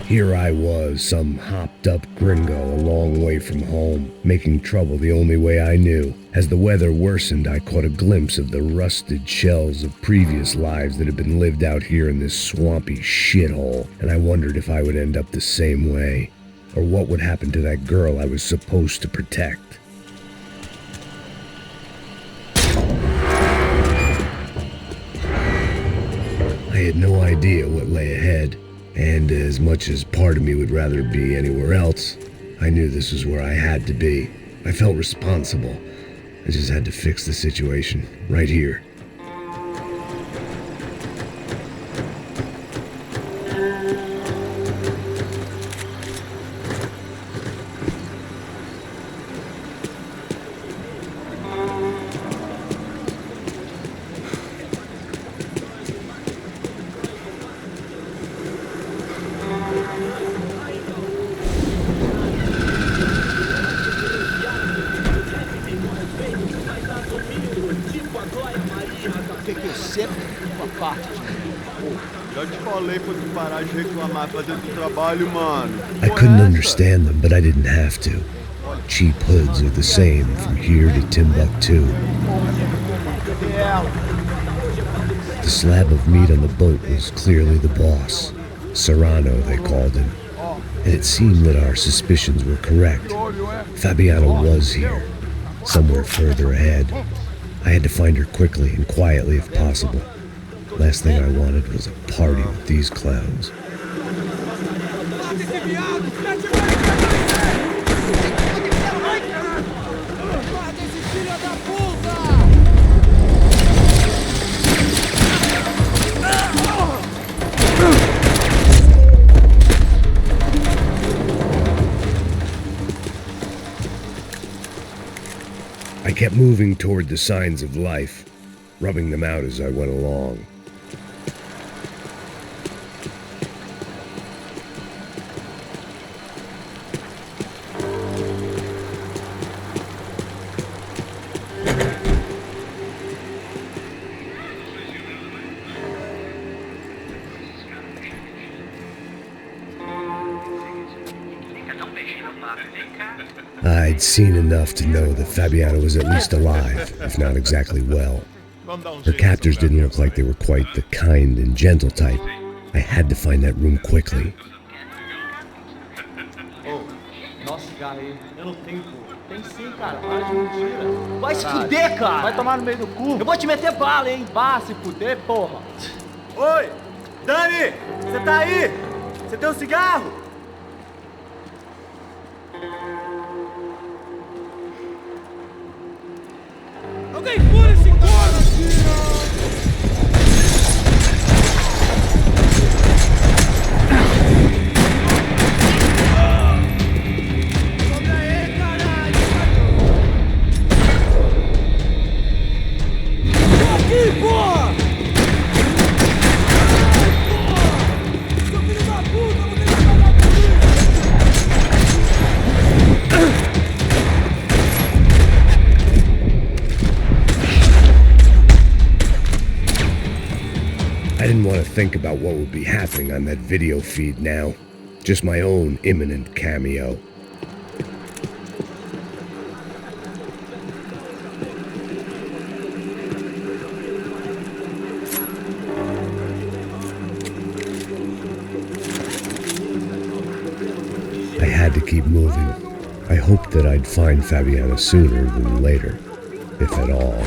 Here I was, some hopped-up gringo a long way from home, making trouble the only way I knew. As the weather worsened, I caught a glimpse of the rusted shells of previous lives that had been lived out here in this swampy shithole, and I wondered if I would end up the same way, or what would happen to that girl I was supposed to protect. I had no idea what lay ahead. And as much as part of me would rather be anywhere else, I knew this was where I had to be. I felt responsible. I just had to fix the situation, right here. I couldn't understand them, but I didn't have to. Cheap hoods are the same from here to Timbuktu. The slab of meat on the boat was clearly the boss. Serrano, they called him. And it seemed that our suspicions were correct. Fabiana was here, somewhere further ahead. I had to find her quickly and quietly if possible. Last thing I wanted was a party with these clowns. I kept moving toward the signs of life, rubbing them out as I went along. I'd seen enough to know that Fabiana was at least alive, if not exactly well. Her captors didn't look like they were quite the kind and gentle type. I had to find that room quickly. Nossa, cara, eu não tenho. Tem sim, cara. Para de mentira. Vai se fuder, cara. Vai tomar no meio do cu. Eu vou te meter bala, hein. Vá se fuder, porra. Oi, Dani, você tá aí? Você tem um cigarro? Alguém fura esse corno! Sobe aí, caralho! Tô aqui, porra! Seu filho da puta, vou ter que pagar por isso! I didn't want to think about what would be happening on that video feed now. Just my own imminent cameo. I had to keep moving. I hoped that I'd find Fabiana sooner than later, if at all.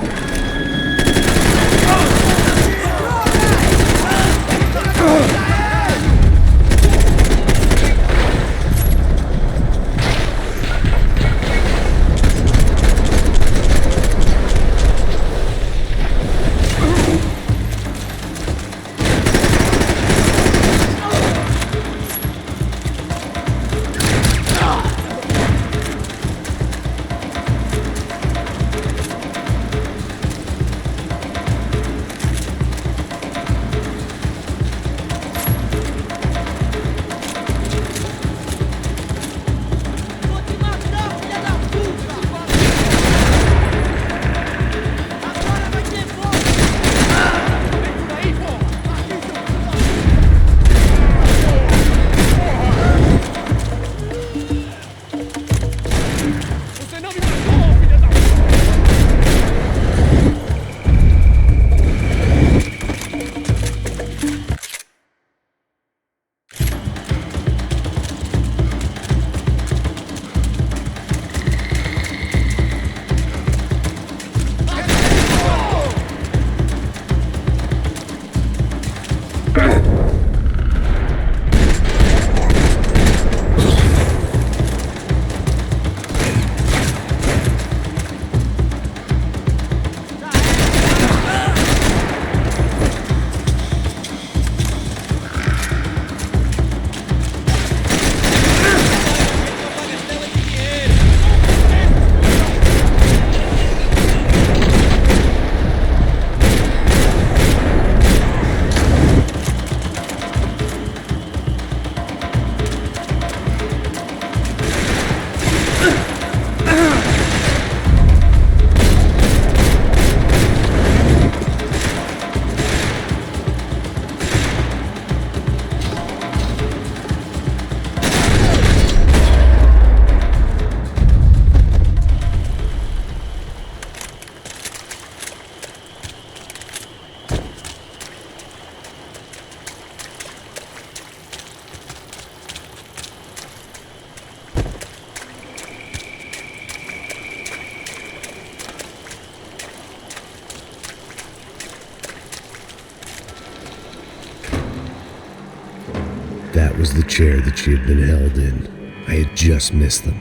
was the chair that she had been held in. I had just missed them.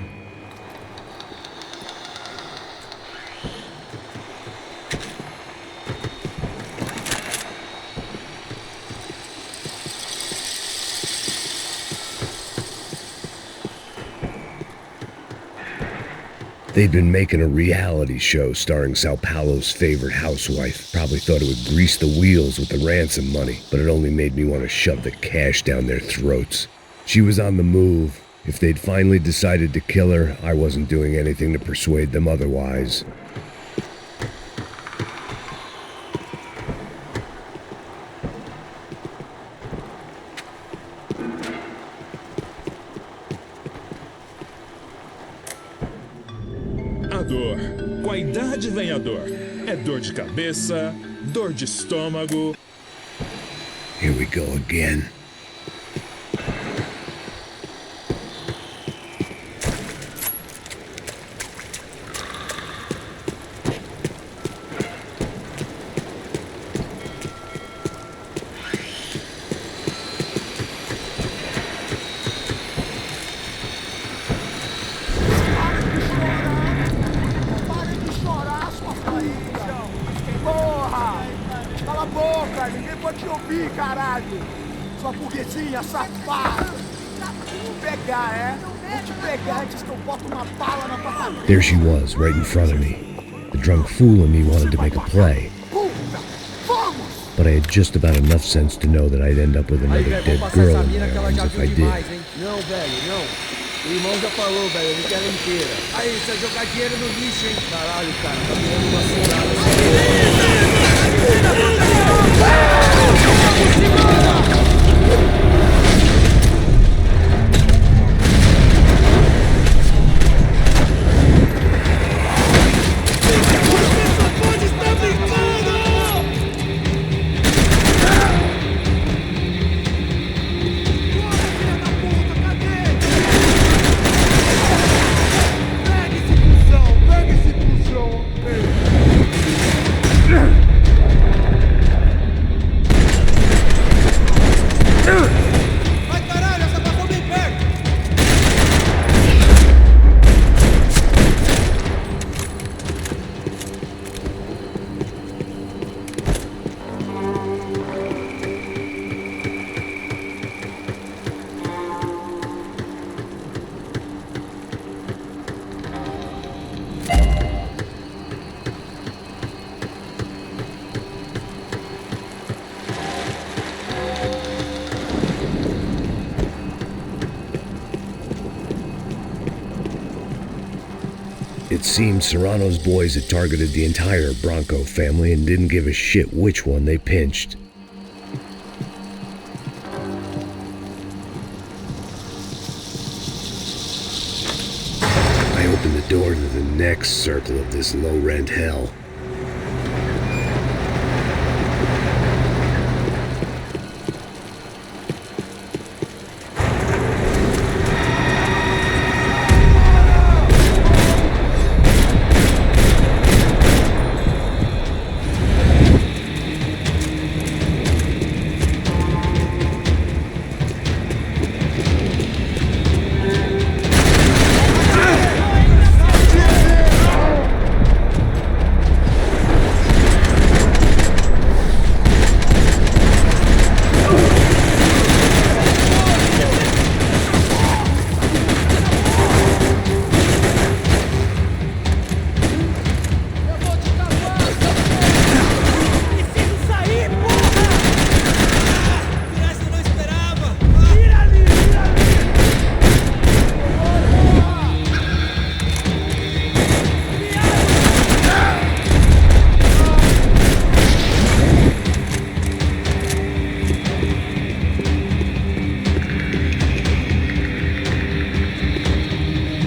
They'd been making a reality show starring Sao Paulo's favorite housewife. Probably thought it would grease the wheels with the ransom money, but it only made me want to shove the cash down their throats. She was on the move. If they'd finally decided to kill her, I wasn't doing anything to persuade them otherwise. A dor. Com a idade vem a dor. É dor de cabeça, dor de estômago. Here we go again. Cala a boca, ninguém pode te ouvir, caralho! Sua burguesinha safada! Vou pegar, é? Vou te pegar antes que eu boto uma bala na tua cabeça! There she was, right in front of me. The drunk fool in me wanted to make a play. But I had just about enough sense to know that I'd end up with another dead girl in my arms if I did. Não, velho, não. O irmão já falou, velho, eu não quero ela inteira. Aí, você vai jogar dinheiro no lixo, hein? Caralho, cara, tá virando uma It seemed Serrano's boys had targeted the entire Bronco family and didn't give a shit which one they pinched. I opened the door to the next circle of this low-rent hell.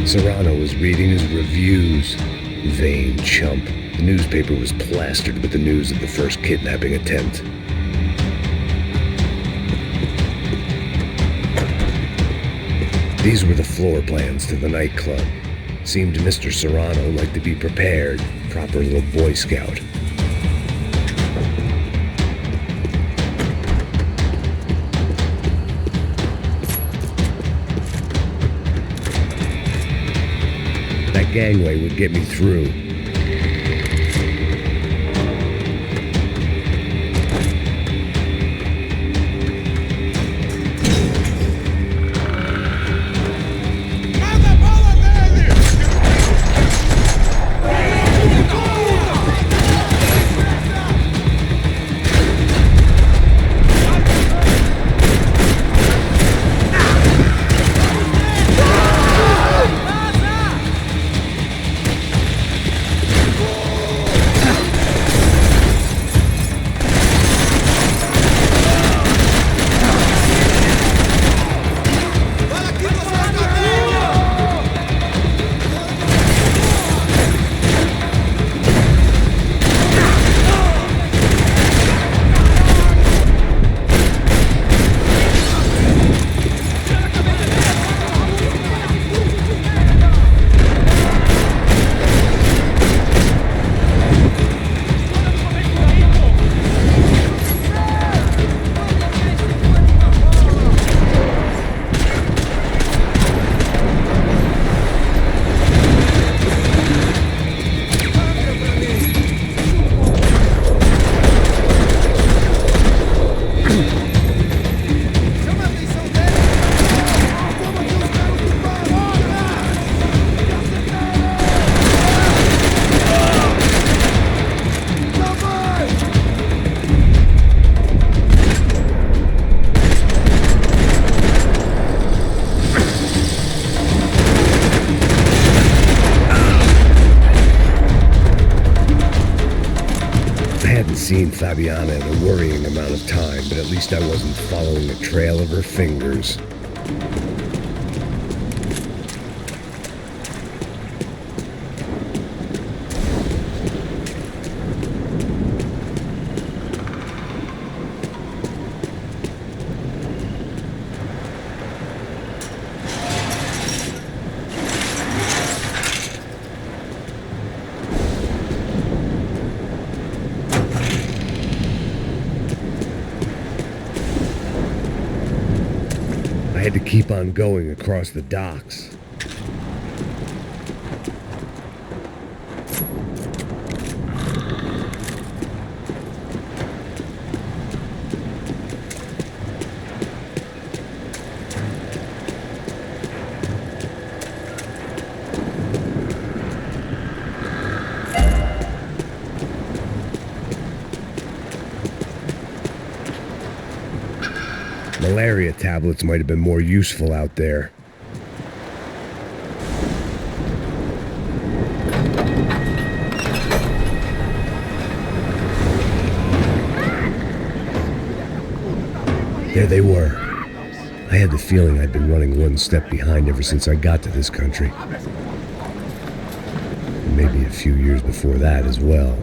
Serrano was reading his reviews. Vain chump. The newspaper was plastered with the news of the first kidnapping attempt. These were the floor plans to the nightclub. Seemed to Mr. Serrano like to be prepared. Proper little Boy Scout. gangway would get me through. Seen Fabiana in a worrying amount of time, but at least I wasn't following the trail of her fingers. I had to keep on going across the docks. Malaria tablets might have been more useful out there. There they were. I had the feeling I'd been running one step behind ever since I got to this country. And maybe a few years before that as well.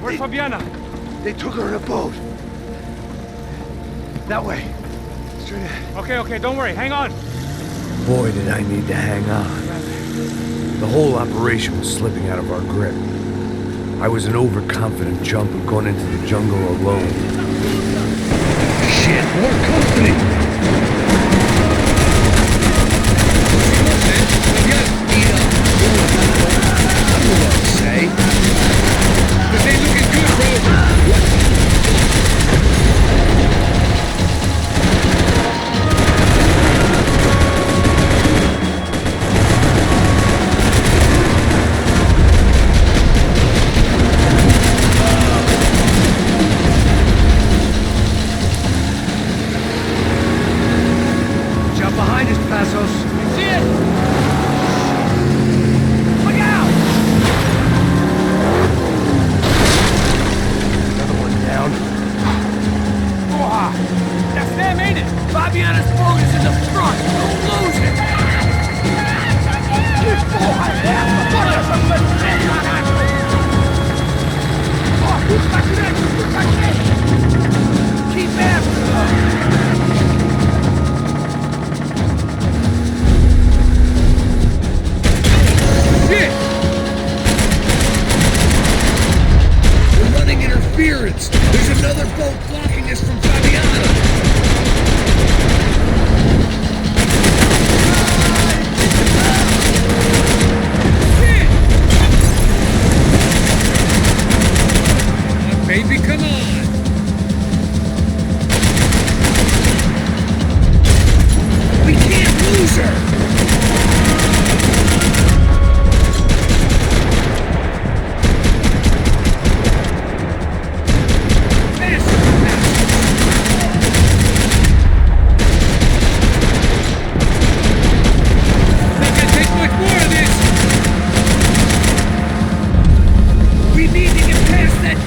Where's Fabiana? They took her in a boat. That way. Straight ahead. Okay, don't worry. Hang on. Boy, did I need to hang on. The whole operation was slipping out of our grip. I was an overconfident chump who'd gone into the jungle alone. Shit, more company! Say, this ain't looking good, bro. Jump behind us, Passos. See it? Look out! Another one down. That's them, ain't it? Fabiana's boat is in the front. Don't lose it. Porra, essa? Bora essa puta grande, puta grande. Keep after her. Shit! We're running interference. There's another boat blocking us from Fabiana. Shit! Come on, baby, come on. We can't lose her.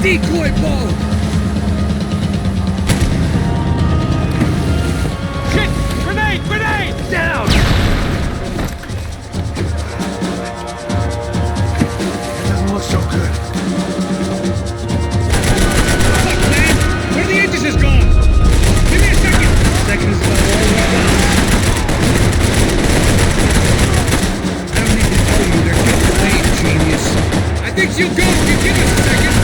Decoy boat! Shit! Grenade! Down! Doesn't look so good. Fuck, man! One of the engines is gone! Give me a second! Second is about all right now. I don't need to tell you, they're just delayed, genius. I think she'll go if you give us a second.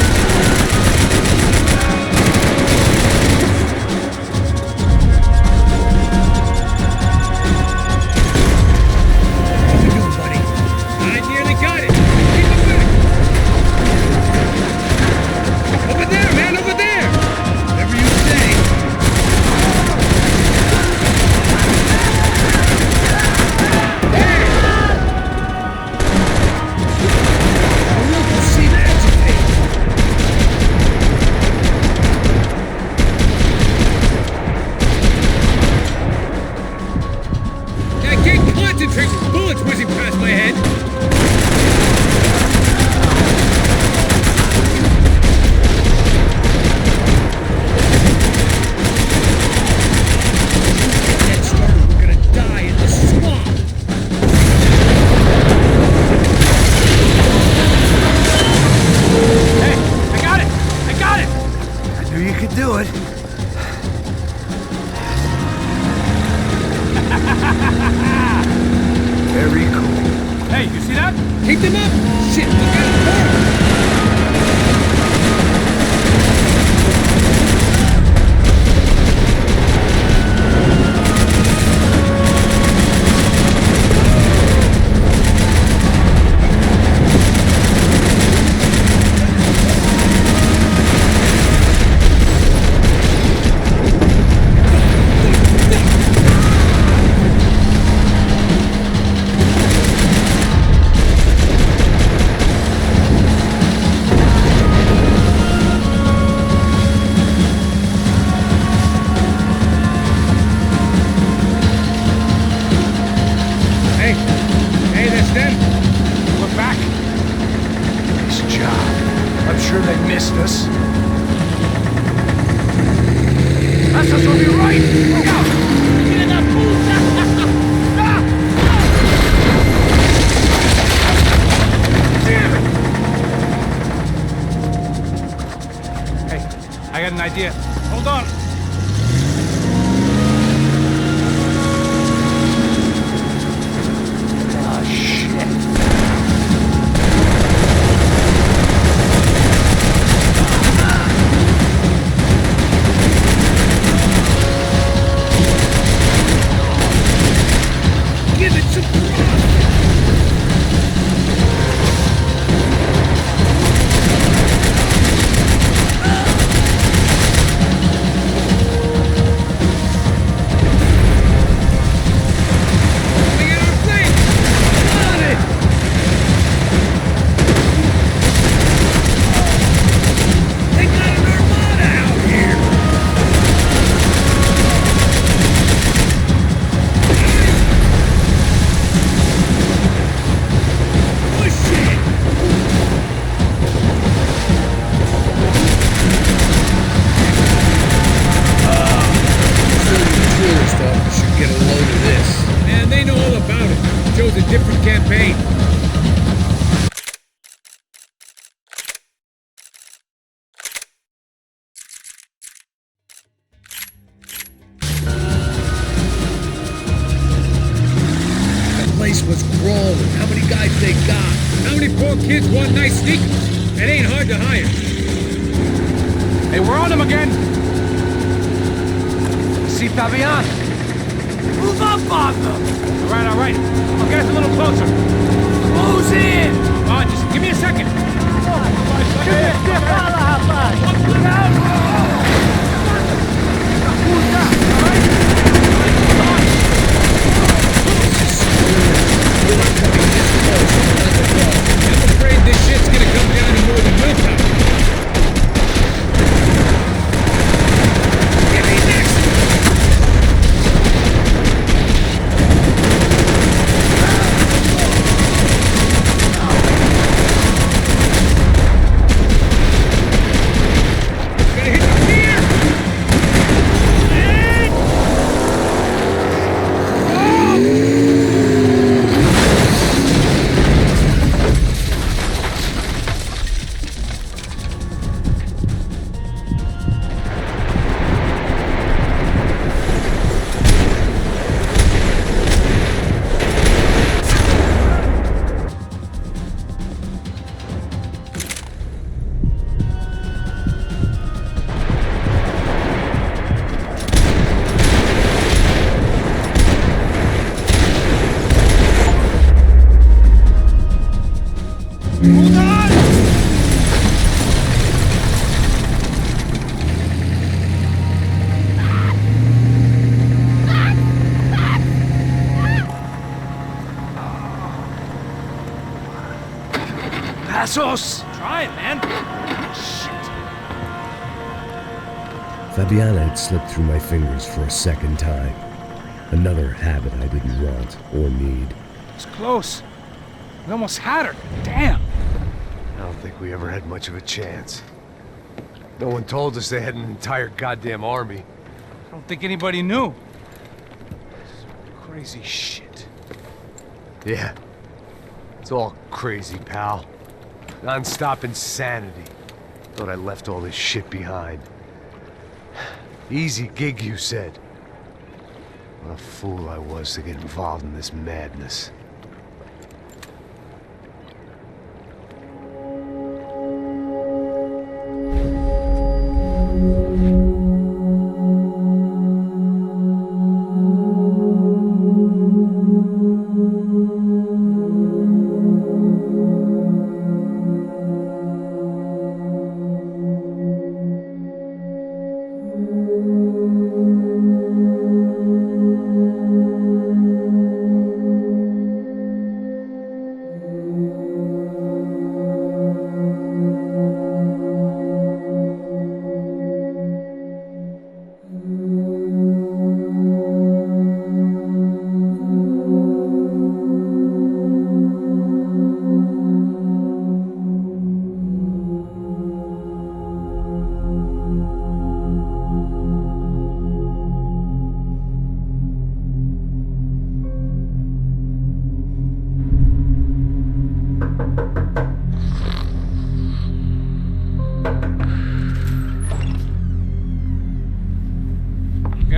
Bullets whizzing past my head. Get started, we're gonna die in the swamp. Hey, I got it! I knew you could do it. Very cool. Hey, you see that? Keep them up! Shit, look out! Hey, that's them. We're back. Nice job. I'm sure they missed us. That's us will be right. Look out! Get in that Damn it! I got an idea. Hold on. Oh, shit. Give it some thrust! Campaign. The place was crawling. How many guys they got? How many poor kids want nice sneakers? It ain't hard to hire. Hey, we're on them again. See Fabian? Move up on them! All right. I'll get us a little closer. Close in! Come on, just give me a second. I'm afraid this shit's gonna come down to more than willpower. Give me this! Gonna hit the pier! Hold on! Passos! Try it, man. Shit. Fabiana had slipped through my fingers for a second time. Another habit I didn't want or need. It's close. We almost had her. Damn. I don't think we ever had much of a chance. No one told us they had an entire goddamn army. I don't think anybody knew. Crazy shit. Yeah. It's all crazy, pal. Non-stop insanity. Thought I left all this shit behind. Easy gig, you said. What a fool I was to get involved in this madness.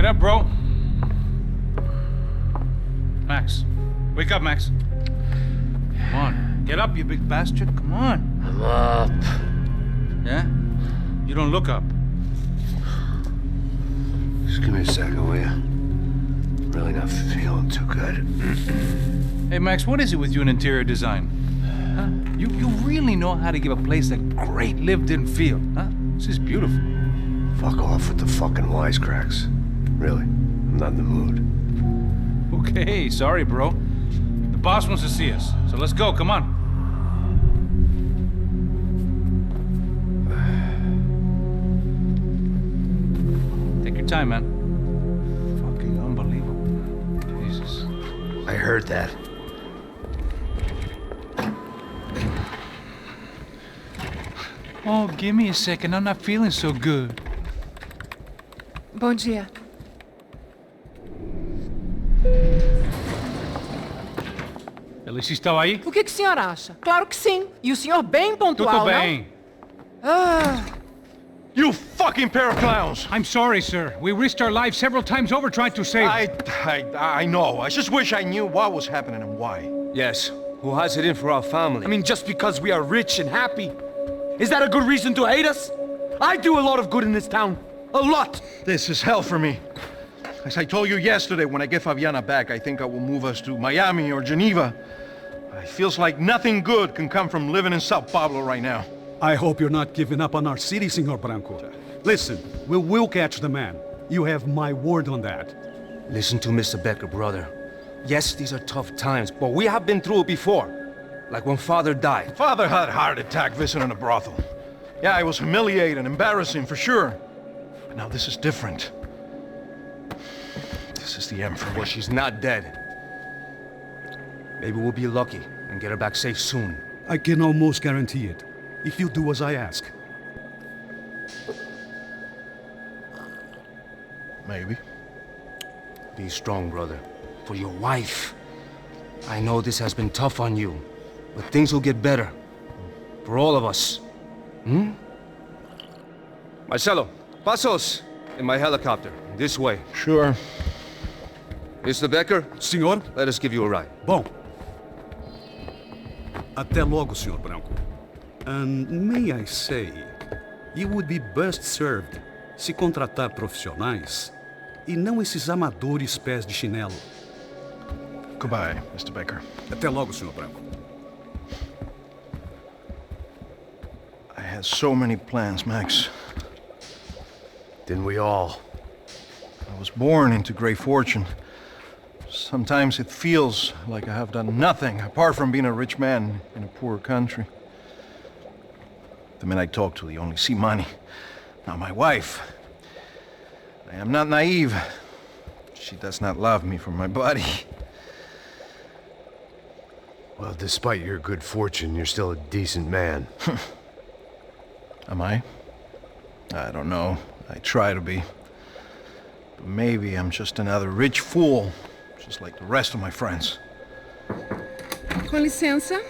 Get up, bro. Max. Wake up, Max. Come on. Get up, you big bastard. Come on. I'm up. Yeah? You don't look up. Just give me a second, will you? Really not feeling too good. Hey, Max, what is it with you in interior design? Huh? You really know how to give a place a great lived-in feel, huh? This is beautiful. Fuck off with the fucking wisecracks. Really, I'm not in the mood. Okay, sorry, bro. The boss wants to see us, so let's go, come on. Take your time, man. Fucking unbelievable. Jesus. I heard that. Oh, give me a second. I'm not feeling so good. Bom dia. Alice estava aí? O que o senhor acha? Claro que sim. E o senhor bem pontual, Tudo bem. não? Ah, You fucking pair of clowns! I'm sorry, sir. We risked our lives several times over trying to save... I know. I just wish I knew what was happening and why. Yes. Who has it in for our family? I mean, just because we are rich and happy. Is that a good reason to hate us? I do a lot of good in this town. A lot! This is hell for me. As I told you yesterday, when I get Fabiana back, I think I will move us to Miami or Geneva. It feels like nothing good can come from living in Sao Paulo right now. I hope you're not giving up on our city, Senor Branco. Listen, we will catch the man. You have my word on that. Listen to Mr. Becker, brother. Yes, these are tough times, but we have been through it before. Like when Father died. Father had a heart attack visiting a brothel. Yeah, it was humiliating, embarrassing, for sure. But now this is different. This is the end for me. Well, she's not dead. Maybe we'll be lucky and get her back safe soon. I can almost guarantee it, if you do as I ask. Maybe. Be strong, brother. For your wife. I know this has been tough on you, but things will get better. For all of us. Hmm? Marcelo, pasos in my helicopter. This way. Sure. Mr. Becker, Senhor? let us give you a ride. Bom. Até logo, Senhor Branco. And may I say, you would be best served se contratar profissionais e não esses amadores pés de chinelo. Goodbye, Mr. Becker. Até logo, Senhor Branco. I had so many plans, Max. Didn't we all? I was born into great fortune. Sometimes it feels like I have done nothing apart from being a rich man in a poor country. The men I talk to, they only see money. Now my wife, I am not naive. She does not love me for my body. Well, despite your good fortune, you're still a decent man. Am I? I don't know. I try to be. But maybe I'm just another rich fool, just like the rest of my friends. com licença.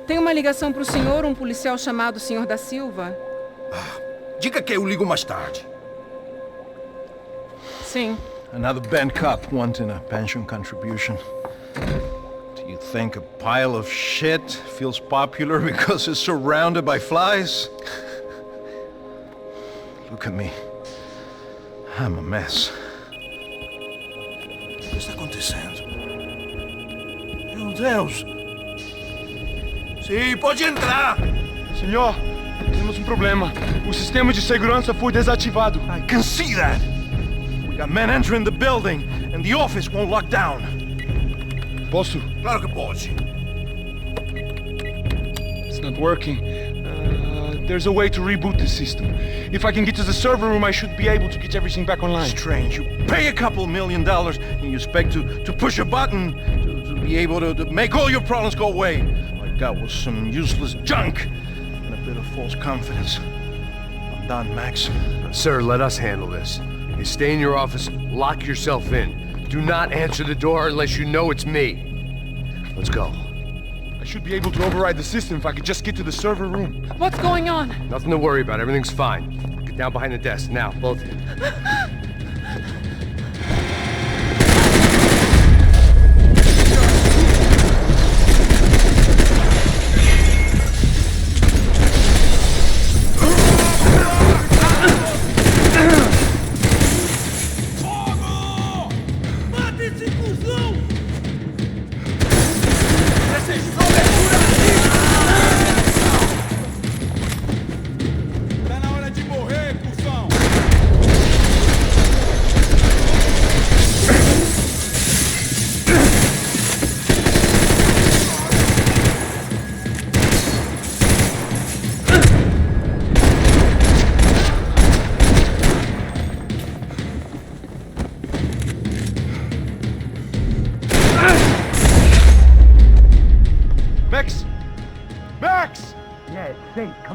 Tem uma ligação para o senhor, um policial chamado Senhor da Silva. Diga que eu ligo mais tarde. Sim. Another band cop wanting a pension contribution. Do you think a pile of shit feels popular because it's surrounded by flies? Look at me. I'm a mess. O que está acontecendo? Meu Deus! Sim, pode entrar! Senhor, temos um problema. O sistema de segurança foi desativado. I can see that! We got men entering the building, and the office won't lock down. Posso? Claro que pode. It's not working. There's a way to reboot the system. If I can get to the server room, I should be able to get everything back online. Strange. You pay a couple $1 million, and you expect to push a button to be able to make all your problems go away. All I got was some useless junk and a bit of false confidence. I'm done, Max. Sir, let us handle this. You stay in your office, lock yourself in. Do not answer the door unless you know it's me. Let's go. I should be able to override the system if I could just get to the server room. What's going on? Nothing to worry about. Everything's fine. Get down behind the desk. Now, both of you.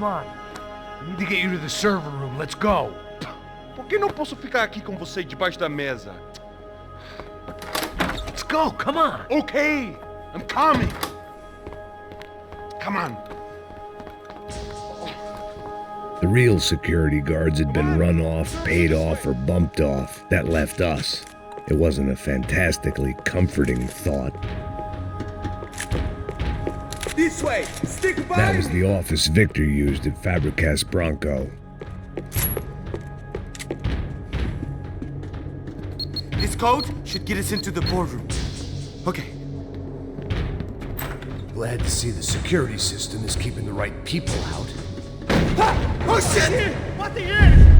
on. I need to get you to the server room. Let's go. Por que não posso ficar aqui com você debaixo da mesa? Let's go, come on. Okay, I'm coming. Come on. The real security guards had been run off, paid off, or bumped off. That left us. It wasn't a fantastically comforting thought. This way! Stick by That was the office Victor used at Fabricas Bronco. This code should get us into the boardroom. Okay. Glad to see the security system is keeping the right people out. Oh shit! What the hell?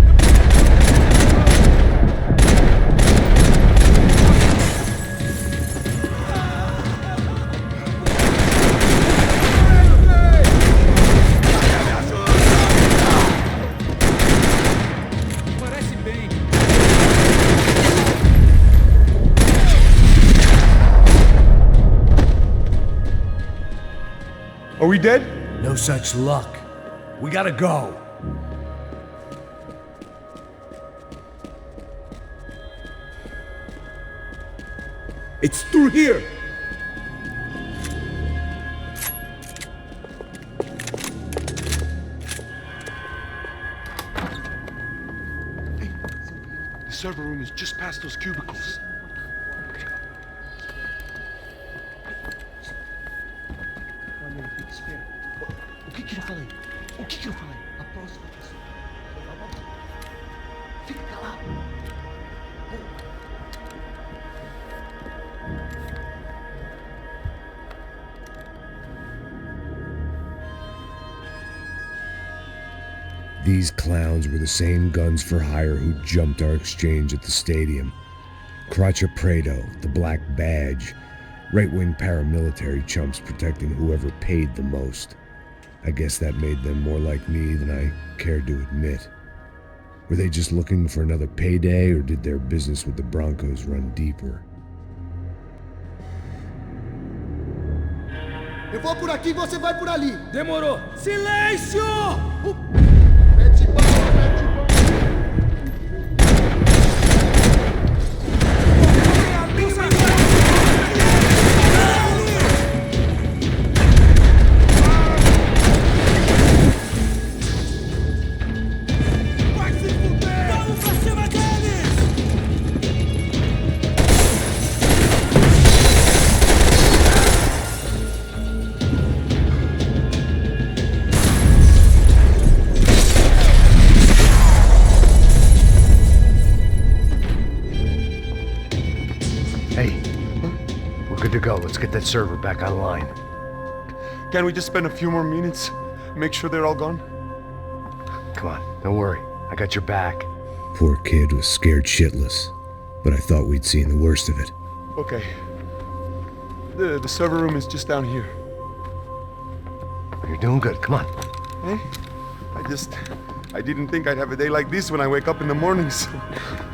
Are we dead? No such luck. We gotta go. It's through here! The server room is just past those cubicles. O que eu falei? O que eu falei? A próxima pessoa. Fica calado. These clowns were the same guns for hire who jumped our exchange at the stadium. Crotcha Prado, the Black Badge, right-wing paramilitary chumps protecting whoever paid the most. I guess that made them more like me than I cared to admit. Were they just looking for another payday, or did their business with the Broncos run deeper? Eu vou por aqui e você vai por ali! Demorou. Silêncio! Mete bala, mete bala. Let's get that server back online. Can we just spend a few more minutes? Make sure they're all gone? Come on, don't worry. I got your back. Poor kid was scared shitless, but I thought we'd seen the worst of it. Okay. The server room is just down here. You're doing good. Come on. Hey? I didn't think I'd have a day like this when I wake up in the mornings.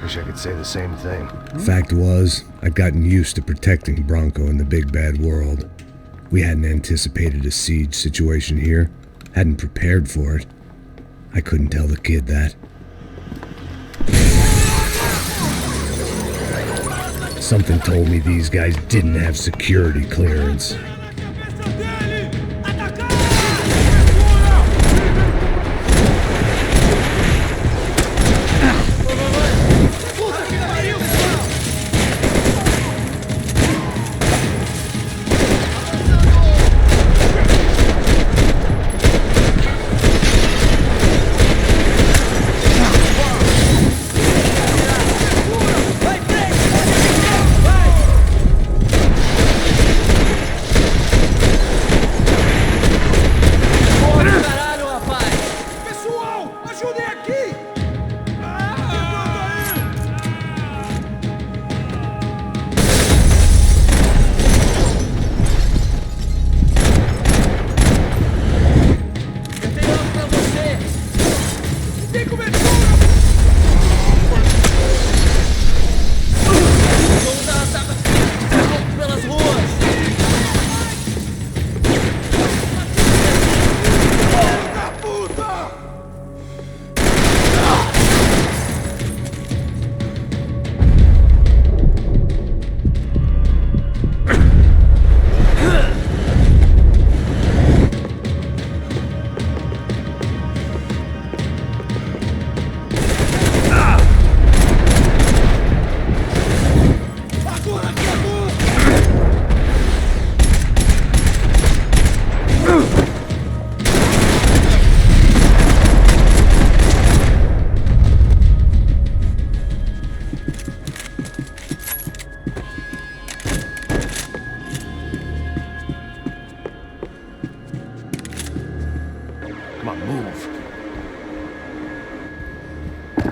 Wish I could say the same thing. Fact was, I'd gotten used to protecting Bronco in the big bad world. We hadn't anticipated a siege situation here, hadn't prepared for it. I couldn't tell the kid that. Something told me these guys didn't have security clearance.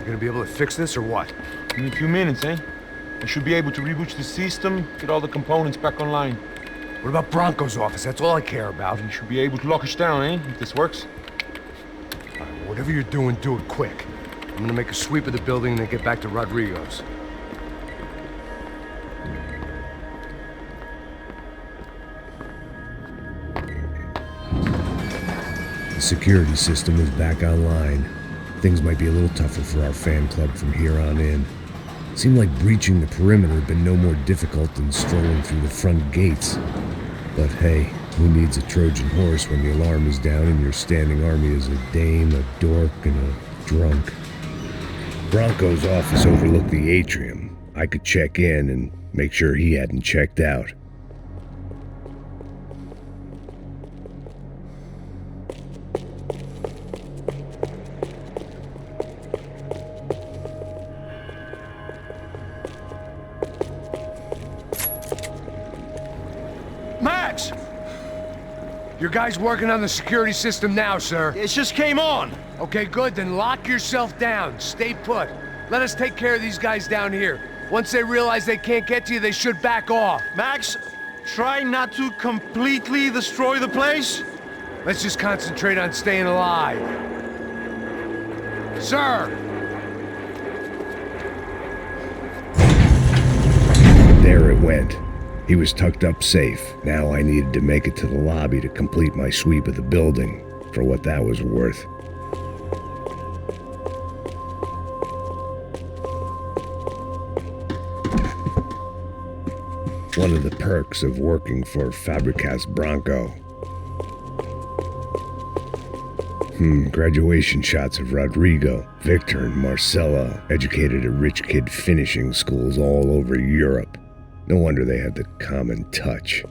You gonna be able to fix this or what? In a few minutes, eh? I should be able to reboot the system, get all the components back online. What about Bronco's office? That's all I care about. You should be able to lock us down, eh? If this works. All right, whatever you're doing, do it quick. I'm gonna make a sweep of the building and then get back to Rodrigo's. The security system was back online. Things might be a little tougher for our fan club from here on in. Seemed like breaching the perimeter had been no more difficult than strolling through the front gates. But hey, who needs a Trojan horse when the alarm is down and your standing army is a dame, a dork, and a drunk? Bronco's office overlooked the atrium. I could check in and make sure he hadn't checked out. Max! Your guy's working on the security system now, sir. It just came on! Okay, good, then lock yourself down. Stay put. Let us take care of these guys down here. Once they realize they can't get to you, they should back off. Max, try not to completely destroy the place. Let's just concentrate on staying alive. Sir! There it went. He was tucked up safe. Now I needed to make it to the lobby to complete my sweep of the building, for what that was worth. One of the perks of working for Fabricas Bronco. Graduation shots of Rodrigo, Victor, and Marcella, educated at rich kid finishing schools all over Europe. No wonder they had the common touch.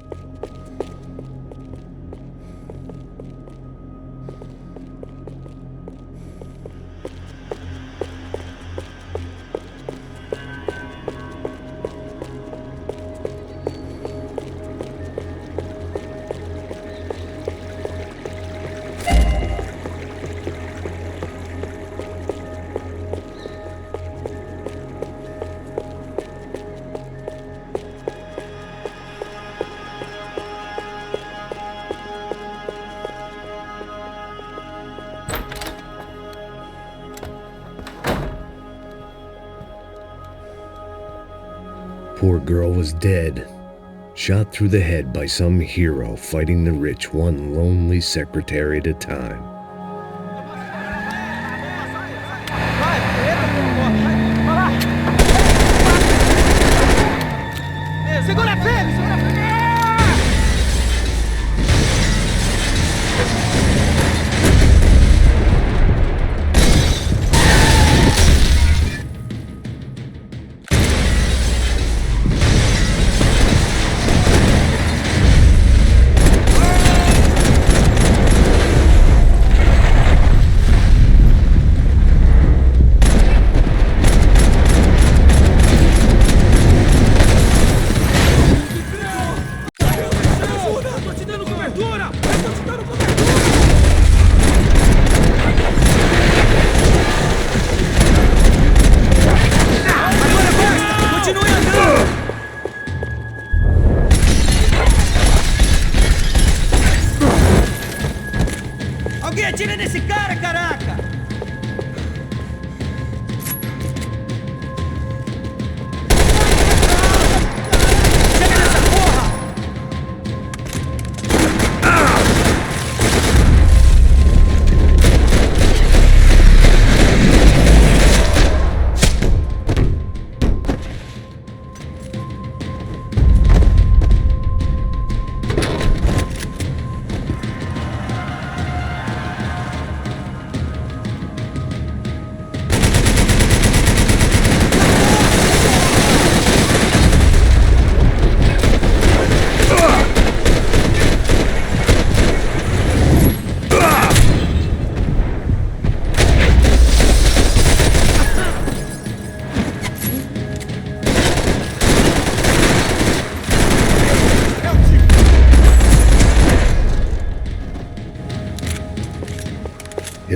Poor girl was dead, shot through the head by some hero fighting the rich one lonely secretary at a time. Segura a frente! Segura a frente!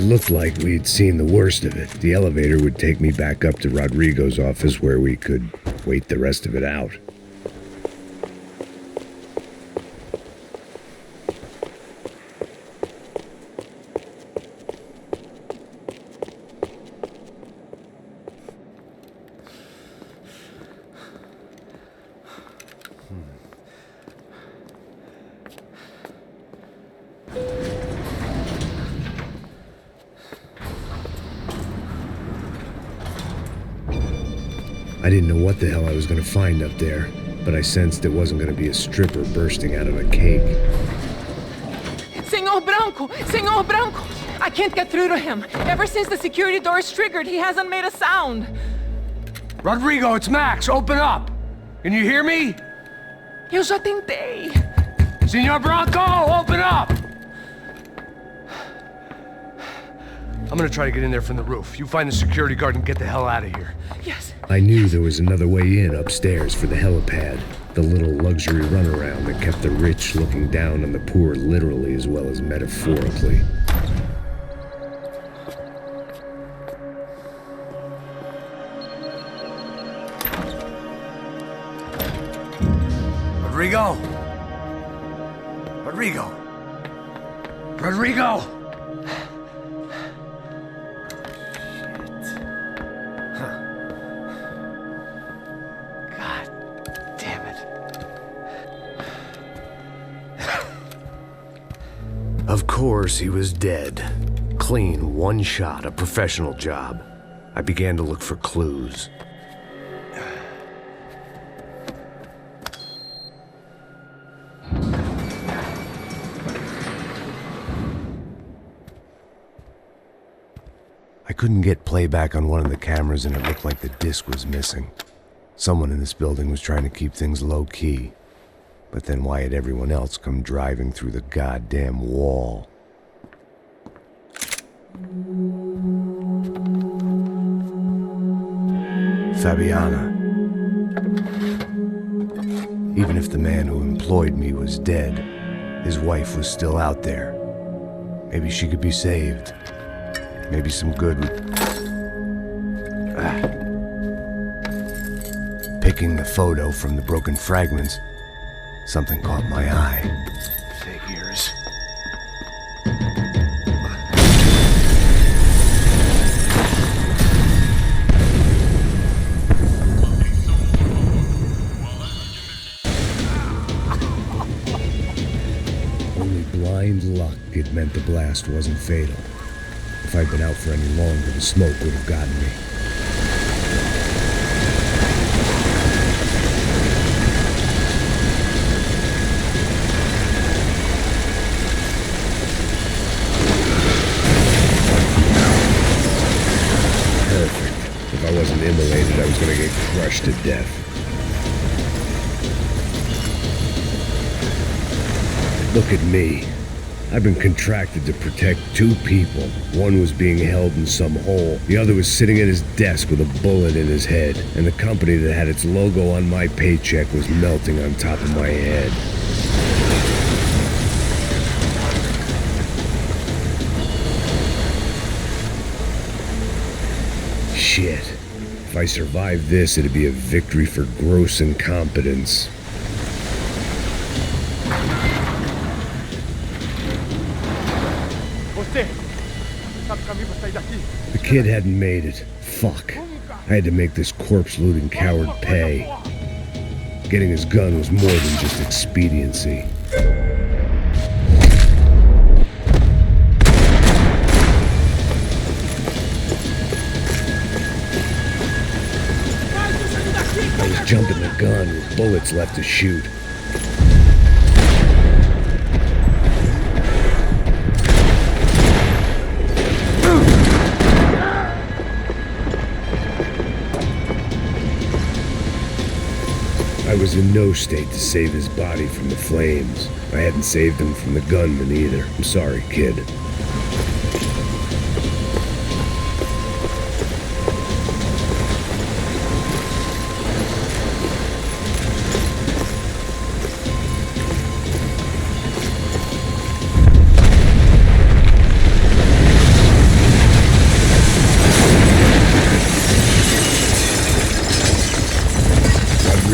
looked like we'd seen the worst of it. The elevator would take me back up to Rodrigo's office where we could wait the rest of it out. I didn't know what the hell I was going to find up there, but I sensed it wasn't going to be a stripper bursting out of a cake. Senor Branco! Senor Branco! I can't get through to him. Ever since the security door is triggered, he hasn't made a sound. Rodrigo, it's Max. Open up. Can you hear me? Eu já tentei. Senor Branco, open up! I'm gonna try to get in there from the roof. You find the security guard and get the hell out of here. Yes. I knew there was another way in upstairs for the helipad, the little luxury runaround that kept the rich looking down on the poor literally as well as metaphorically. Rodrigo! Rodrigo! Rodrigo! Of course, he was dead. Clean, one shot, a professional job. I began to look for clues. I couldn't get playback on one of the cameras and it looked like the disc was missing. Someone in this building was trying to keep things low-key. But then why had everyone else come driving through the goddamn wall? Fabiana. Even if the man who employed me was dead, his wife was still out there. Maybe she could be saved. Maybe some good would... Picking the photo from the broken fragments, something caught my eye. Figures. Only blind luck it meant the blast wasn't fatal. If I'd been out for any longer, the smoke would have gotten me. Perfect. If I wasn't immolated, I was gonna get crushed to death. Look at me. I've been contracted to protect two people. One was being held in some hole. The other was sitting at his desk with a bullet in his head. And the company that had its logo on my paycheck was melting on top of my head. Shit. If I survived this, it'd be a victory for gross incompetence. The kid hadn't made it. Fuck. I had to make this corpse-looting coward pay. Getting his gun was more than just expediency. I was jumping the gun with bullets left to shoot. I was in no state to save his body from the flames. I hadn't saved him from the gunman either. I'm sorry, kid.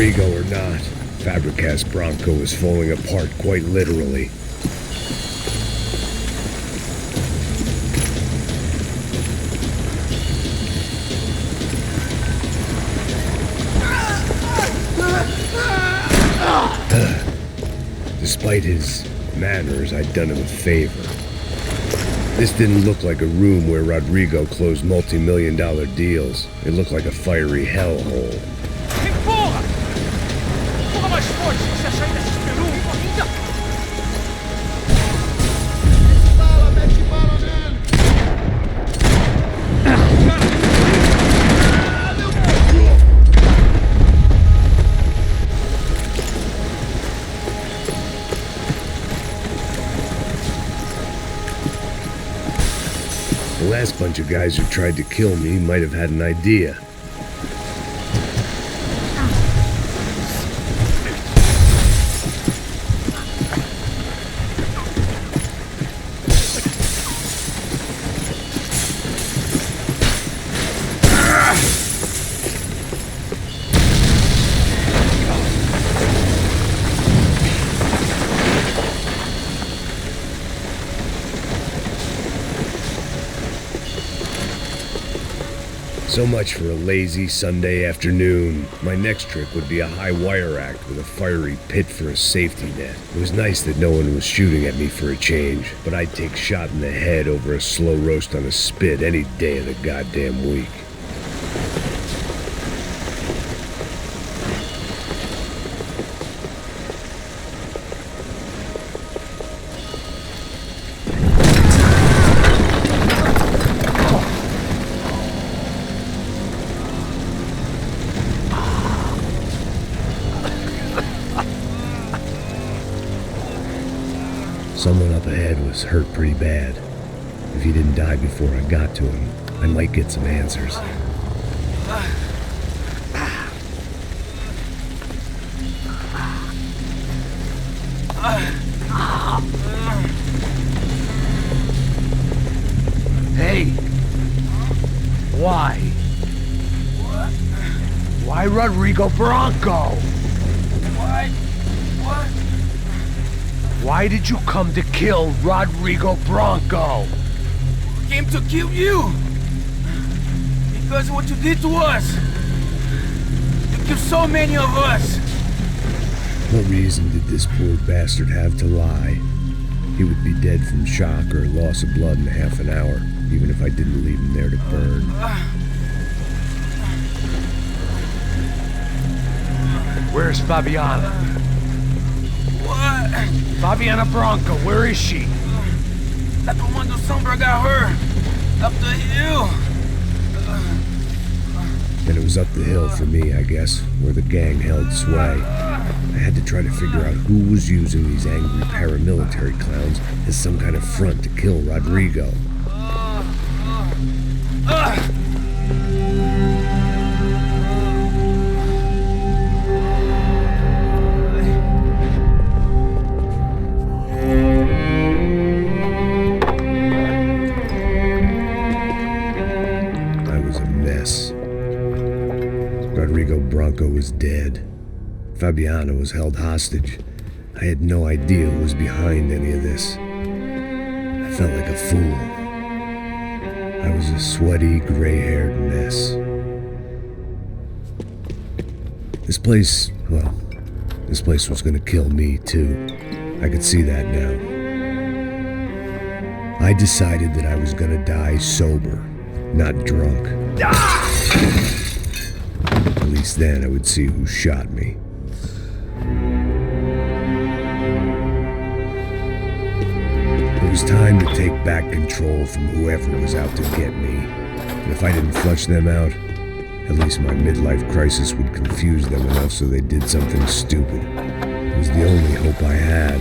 Rodrigo or not, Fabregas Bronco is falling apart quite literally. Despite his manners, I'd done him a favor. This didn't look like a room where Rodrigo closed multi-million-dollar deals. It looked like a fiery hellhole. Empurra! Empurra mais forte se você achar ainda desesperou. Mete bala nele! The last bunch of guys who tried to kill me might have had an idea. So much for a lazy Sunday afternoon. My next trick would be a high wire act with a fiery pit for a safety net. It was nice that no one was shooting at me for a change, but I'd take shot in the head over a slow roast on a spit any day of the goddamn week. Someone up ahead was hurt pretty bad. If he didn't die before I got to him, I might get some answers. Hey! Why? Why Rodrigo Bronco? What? Why did you come to kill Rodrigo Bronco? Came to kill you! Because of what you did to us! You killed so many of us! What reason did this poor bastard have to lie? He would be dead from shock or loss of blood in half an hour, even if I didn't leave him there to burn. Where's Fabiana? What? Fabiana Bronco, where is she? That the one Sombra got her! Up the hill! Then it was up the hill for me, I guess, where the gang held sway. I had to try to figure out who was using these angry paramilitary clowns as some kind of front to kill Rodrigo. I was a mess. Rodrigo Bronco was dead. Fabiana was held hostage. I had no idea who was behind any of this. I felt like a fool. I was a sweaty, gray-haired mess. This place was gonna kill me too. I could see that now. I decided that I was gonna die sober, not drunk. At least then I would see who shot me. It was time to take back control from whoever was out to get me. And if I didn't flush them out, at least my midlife crisis would confuse them enough so they did something stupid. It was the only hope I had.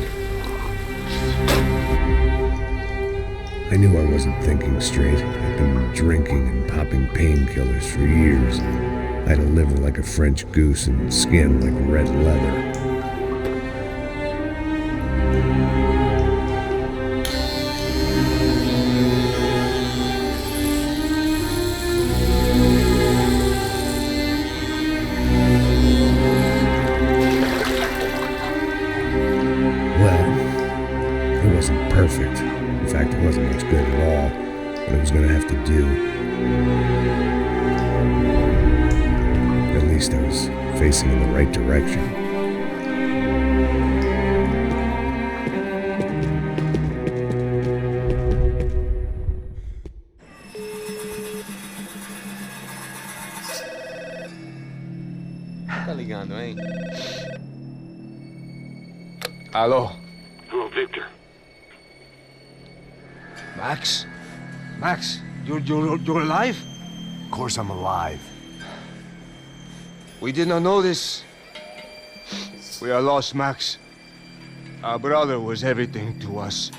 I knew I wasn't thinking straight. I'd been drinking and popping painkillers for years. I had a liver like a French goose and skin like red leather. facing in the right direction. Tá ligando, hein? Alô? Hello, Victor. Max? Max, you're alive? Of course I'm alive. We did not know this. We are lost, Max. Our brother was everything to us.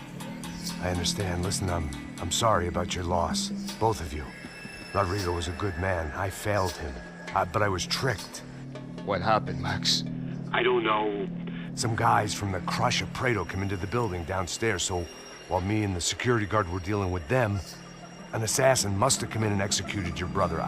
I understand. Listen, I'm sorry about your loss. Both of you. Rodrigo was a good man. I failed him. But I was tricked. What happened, Max? I don't know. Some guys from the Crush of Prado came into the building downstairs, so while me and the security guard were dealing with them, an assassin must have come in and executed your brother.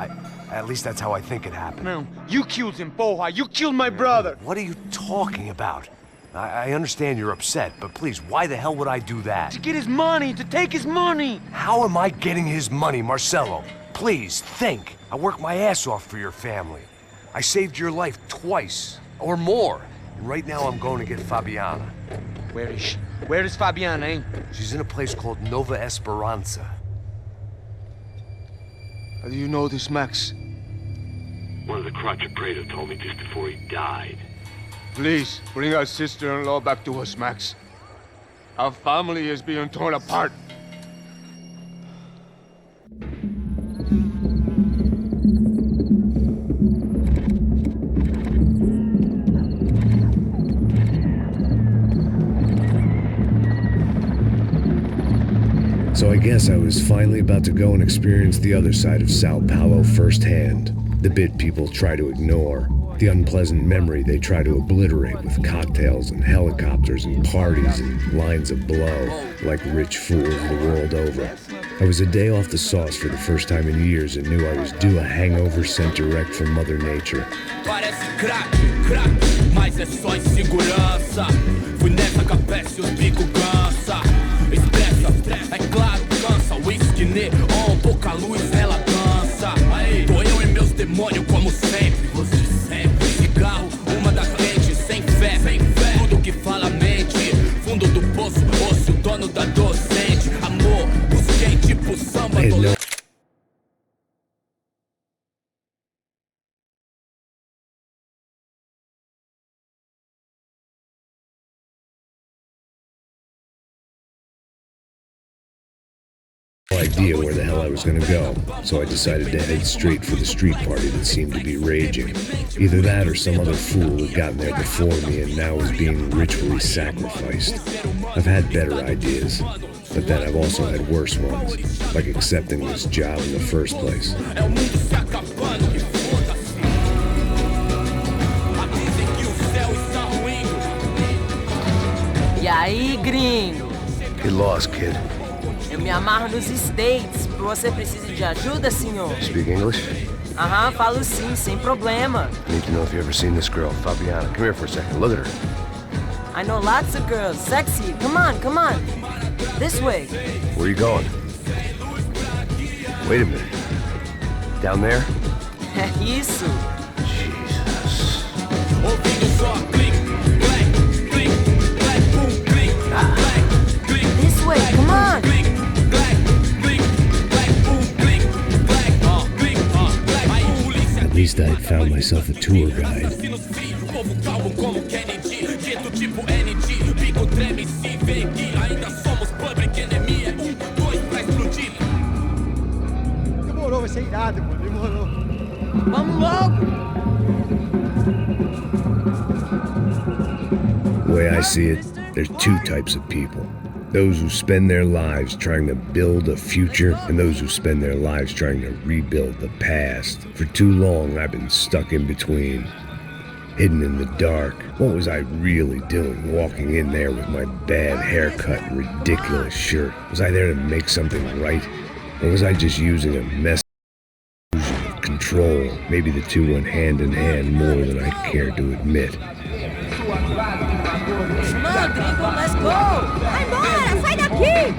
At least that's how I think it happened. No, you killed him, porra. You killed my brother. What are you talking about? I understand you're upset, but please, why the hell would I do that? To get his money, to take his money. How am I getting his money, Marcelo? Please, think. I worked my ass off for your family. I saved your life twice, or more. And right now I'm going to get Fabiana. Where is she? Where is Fabiana, eh? She's in a place called Nova Esperanza. How do you know this, Max? One of the Crotch of Prado told me just before he died. Please, bring our sister-in-law back to us, Max. Our family is being torn apart. So I guess I was finally about to go and experience the other side of Sao Paulo firsthand. The bit people try to ignore. The unpleasant memory they try to obliterate with cocktails and helicopters and parties and lines of blow, like rich fools the world over. I was a day off the sauce for the first time in years and knew I was due a hangover sent direct from Mother Nature. Parece crack, mas é só insegurança. Fui nessa capeste, os bico cansa. Expressa, é claro, cansa. Whisky, neon, pouca luz, ela dança. Tô eu e meus demônios como sempre. Você sempre. Cigarro, uma da frente, sem fé. Tudo que fala mente. Fundo do poço, osso, dono da docente. Amor, busquei tipo samba. No idea where the hell I was gonna go, so I decided to head straight for the street party that seemed to be raging. Either that or some other fool had gotten there before me and now was being ritually sacrificed. I've had better ideas, but then I've also had worse ones, like accepting this job in the first place. E aí, gringo? Get lost, kid. Eu me amarro nos States. Você precisa de ajuda, senhor? Speak English? Aham, falo sim, sem problema. I need to know if you ever seen this girl, Fabiana. Come here for a second. Look at her. I know lots of girls. Sexy. Come on, come on. This way. Where are you going? Wait a minute. Down there? Isso. Jesus. This way, come on. At least I had found myself a tour guide. Demorou, vai ser irado, mano. Demorou. Vamos logo. The way I see it, there's two types of people. Those who spend their lives trying to build a future, and those who spend their lives trying to rebuild the past. For too long, I've been stuck in between. Hidden in the dark. What was I really doing walking in there with my bad haircut and ridiculous shirt? Was I there to make something right? Or was I just using a mess of control? Maybe the two went hand in hand more than I cared to admit. Mano, gringo, let's go! Vai embora, sai daqui!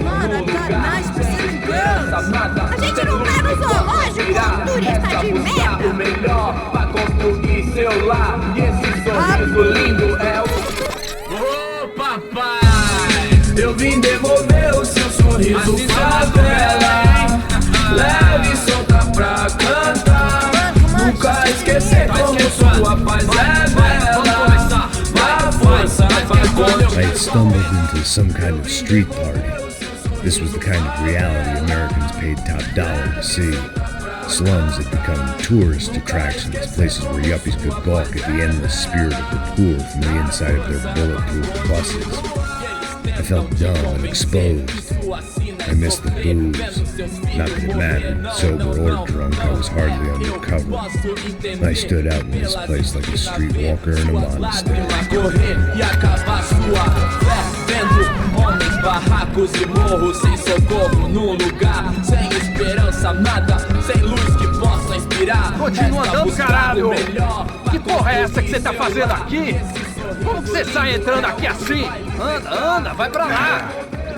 Mano, I got nice Brazilian girls! A gente não vai no zoológico! inspirar. Resta buscar o melhor pra construir seu lar. E esse sorriso lindo é o... Ô papai, eu vim devolver o seu sorriso favela. Leve e solta pra cantar. Nunca esquecer como sua paz é bela. Vai força, vai contra. I had stumbled into some kind of street party. This was the kind of reality Americans paid top dollar to see. Slums had become tourist attractions, places where yuppies could balk at the endless spirit of the poor from the inside of their bulletproof buses. I felt dumb and exposed. I missed the booze. Not that it mattered, sober or drunk, I was hardly undercover. I stood out in this place like a streetwalker in a monastery. Homens, barracos e morros, sem socorro num lugar, sem esperança, nada, sem luz que possa inspirar. Continua andando, caralho! Que porra é essa que você tá fazendo aqui? Como que você sai entrando aqui assim? Anda, vai pra lá!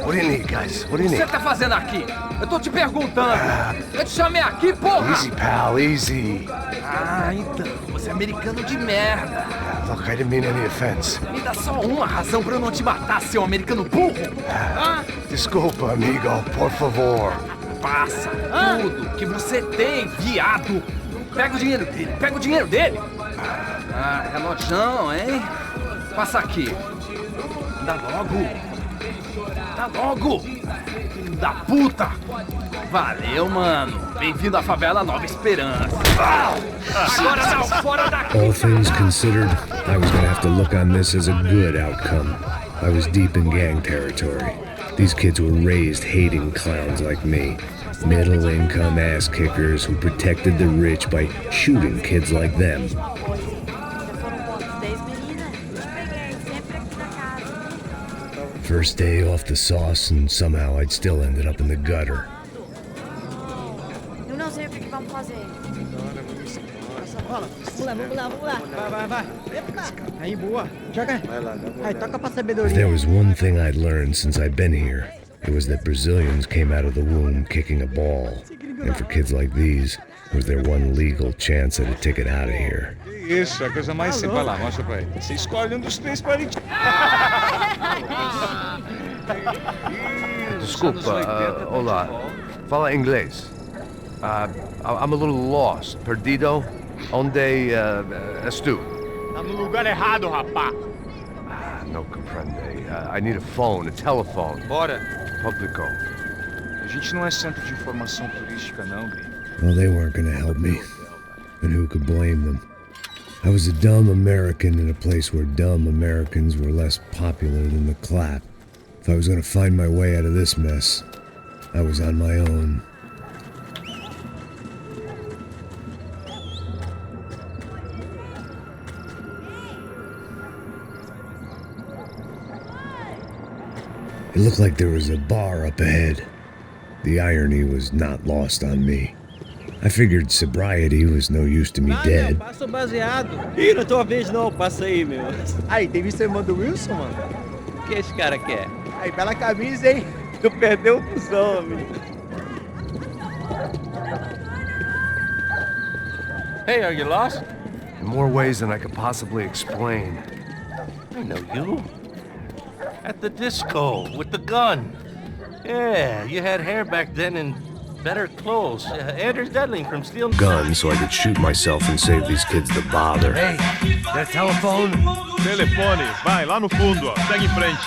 What do you need, guys? What do you O que need? você tá fazendo aqui? Eu tô te perguntando. Eu te chamei aqui, porra! Easy, pal, easy. Ah, então, você é americano de merda. Look, I didn't mean any offense. Me dá só uma razão pra eu não te matar, seu americano burro. Desculpa, amigo, por favor. Passa tudo que você tem, viado. Pega o dinheiro dele. Ah, relojão, hein? Passa aqui. Dá logo. Filho da puta. Valeu, mano. Bem-vindo à favela Nova Esperança. Agora não, fora daqui. All things considered, I was gonna have to look on this as a good outcome. I was deep in gang territory. These kids were raised hating clowns like me. Middle-income ass-kickers who protected the rich by shooting kids like them. First day off the sauce, and somehow I'd still ended up in the gutter. Eu não sei o que vamos fazer. Vamos lá. Vai. Aí, boa. Joga. Aí, toca pra sabedoria. If there was one thing I'd learned since I'd been here, it was that Brazilians came out of the womb kicking a ball. And for kids like these, it was their one legal chance at a ticket out of here. Isso, a coisa mais simples. Vai lá, mostra pra ele. Você escolhe um dos três para Desculpa, olá. Fala inglês. I'm a little lost. Perdido? Onde estou? Tá no lugar errado, rapá. Não compreende. I need a phone, a telephone. Bora. Publico. A gente não é centro de informação turística, não, gringo. Well, they weren't gonna help me. And who could blame them? I was a dumb American in a place where dumb Americans were less popular than the clap. If I was gonna find my way out of this mess, I was on my own. It looked like there was a bar up ahead. The irony was not lost on me. I figured sobriety was no use to me dead. Passo baseado. Ih, não tua vez não, passa aí, meu. Aí, tem visto a irmã do Wilson, mano? O que esse cara quer? Aí, bela camisa, hein? Tu perdeu o fusão, amigo. Hey, are you lost? In more ways than I could possibly explain. I know you. At the disco, with the gun. Yeah, you had hair back then and better clothes. Anders Dedling from Steel... Gun so I could shoot myself and save these kids the bother. Hey, that telephone? Telefone, vai, lá no fundo, ó. Segue em frente.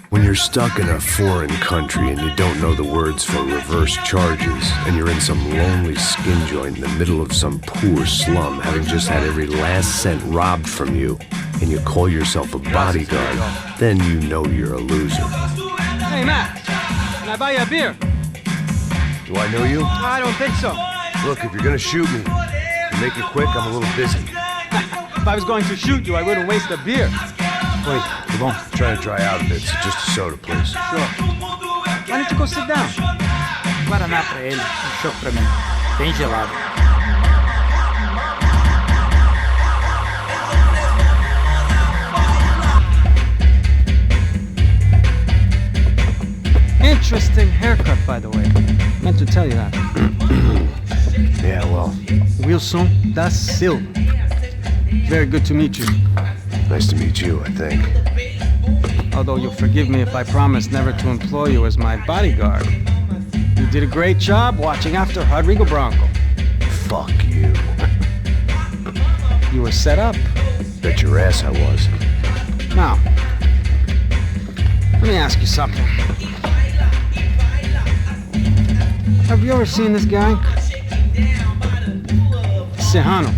When you're stuck in a foreign country and you don't know the words for reverse charges, and you're in some lonely skin joint in the middle of some poor slum, having just had every last cent robbed from you, and you call yourself a bodyguard, then you know you're a loser. Hey, Max. Can I buy you a beer? Do I know you? I don't think so. Look, if you're gonna shoot me, to make it quick, I'm a little busy. If I was going to shoot you, I wouldn't waste a beer. Wait, come on. I'm trying to dry out a bit, so just a soda, please. Sure. Why don't you go sit down? Guaraná pra ele, choque pra mim. Bem gelado. Interesting haircut, by the way. Meant to tell you that. Yeah, Wilson da Silva. Very good to meet you. Nice to meet you, I think. Although you'll forgive me if I promise never to employ you as my bodyguard. You did a great job watching after Rodrigo Branco. Fuck you. You were set up. Bet your ass I was. Now, let me ask you something. Have you ever seen this guy? Serrano.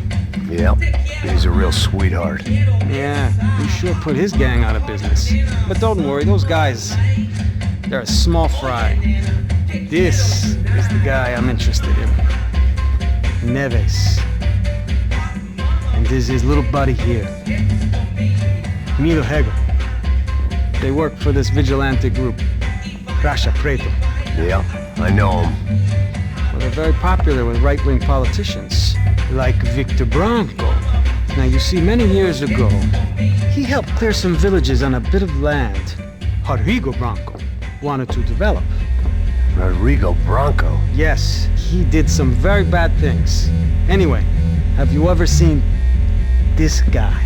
Yep, he's a real sweetheart. Yeah, he sure put his gang out of business. But don't worry, those guys, they're a small fry. This is the guy I'm interested in. Neves. And this is his little buddy here. Milo Hegel. They work for this vigilante group, Racha Preto. Yeah, I know him. Well, they're very popular with right-wing politicians, like Victor Branco. Now, you see, many years ago, he helped clear some villages on a bit of land Rodrigo Branco wanted to develop. Rodrigo Branco? Yes, he did some very bad things. Anyway, have you ever seen this guy?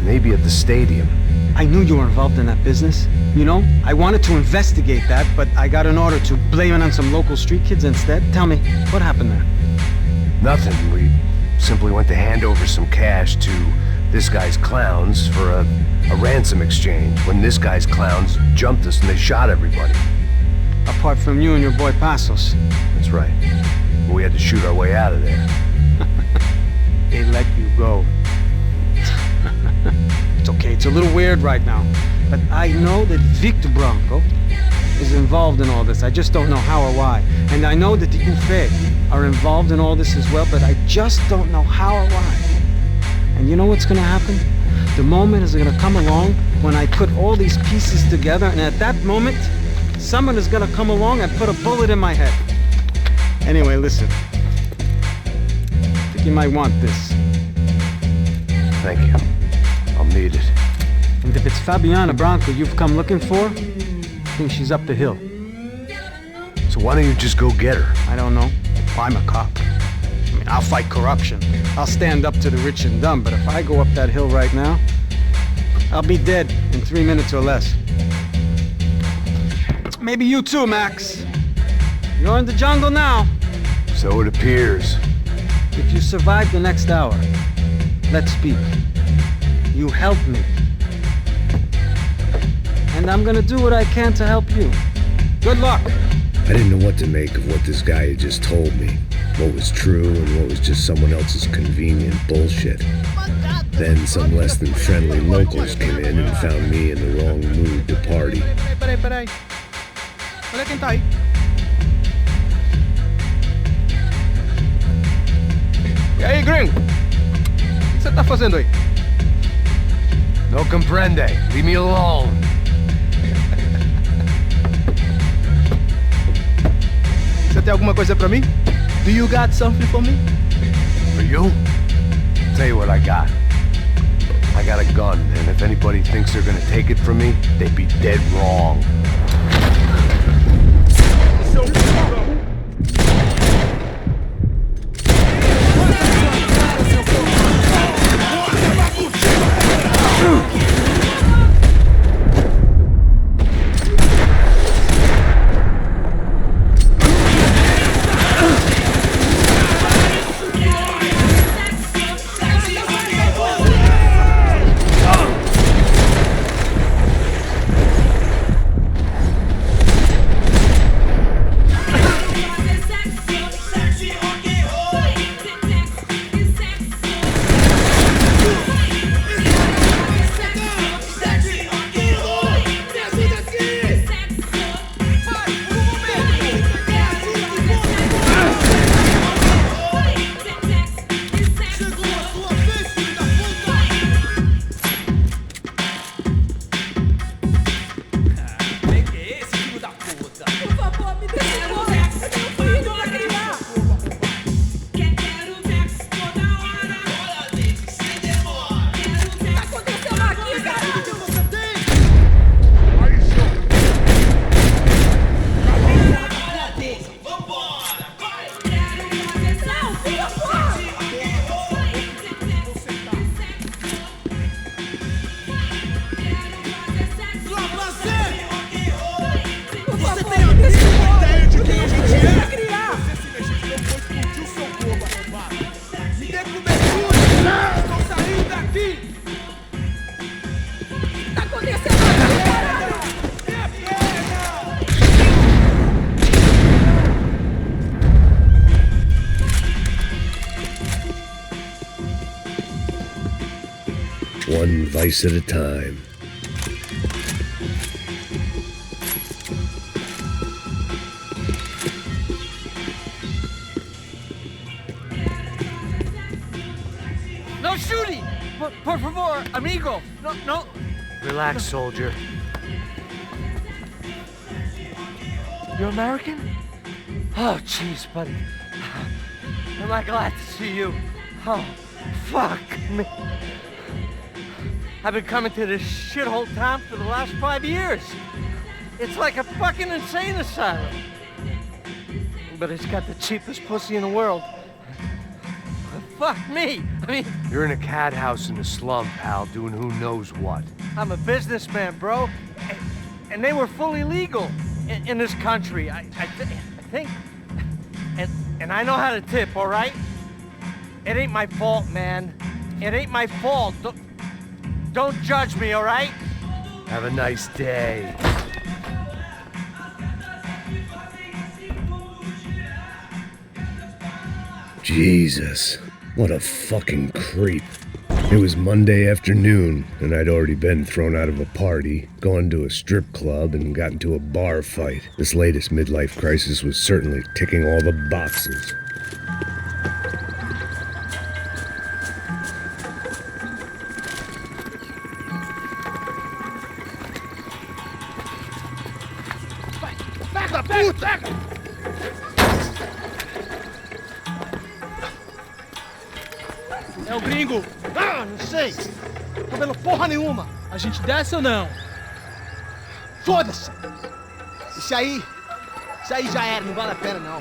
Maybe at the stadium. I knew you were involved in that business. You know, I wanted to investigate that, but I got an order to blame it on some local street kids instead. Tell me, what happened there? Nothing. We simply went to hand over some cash to this guy's clowns for a ransom exchange when this guy's clowns jumped us and they shot everybody. Apart from you and your boy Passos. That's right. We had to shoot our way out of there. They let you go. It's okay, it's a little weird right now. But I know that Victor Branco is involved in all this. I just don't know how or why. And I know that the UFE are involved in all this as well, but I just don't know how or why. And you know what's gonna happen? The moment is gonna come along when I put all these pieces together, and at that moment, someone is gonna come along and put a bullet in my head. Anyway, listen. I think you might want this. Thank you. I'll need it. And if it's Fabiana Branco you've come looking for, I think she's up the hill. So why don't you just go get her? I don't know. I'm a cop. I mean, I'll fight corruption. I'll stand up to the rich and dumb, but if I go up that hill right now, I'll be dead in 3 minutes or less. Maybe you too, Max. You're in the jungle now. So it appears. If you survive the next hour, let's speak. You help me. And I'm gonna do what I can to help you. Good luck. I didn't know what to make of what this guy had just told me. What was true and what was just someone else's convenient bullshit. Then some less than friendly locals came in and found me in the wrong mood to party. Peraí. Olha quem tá aí. E aí, gringo? O que você tá fazendo aí? No comprende. Leave me alone. Você tem alguma coisa pra mim? Do you got something for me? For you? Tell you what I got. I got a gun, and if anybody thinks they're gonna take it from me, they'd be dead wrong. one vice at a time. No shooting! Por favor, amigo! No. Relax, soldier. You're American? Oh, jeez, buddy. Am I glad to see you? Oh, fuck me. I've been coming to this shithole town for the last 5 years. It's like a fucking insane asylum. But it's got the cheapest pussy in the world. Fuck me. I mean... You're in a cat house in the slum, pal, doing who knows what. I'm a businessman, bro. And they were fully legal in this country. I think... And I know how to tip, all right? It ain't my fault, man. It ain't my fault. Don't judge me, all right? Have a nice day. Jesus, what a fucking creep. It was Monday afternoon, and I'd already been thrown out of a party, gone to a strip club, and got into a bar fight. This latest midlife crisis was certainly ticking all the boxes. Pega, puta! É o gringo. Ah, não sei. Tô vendo porra nenhuma. A gente desce ou não? Foda-se. Isso aí já era, não vale a pena não.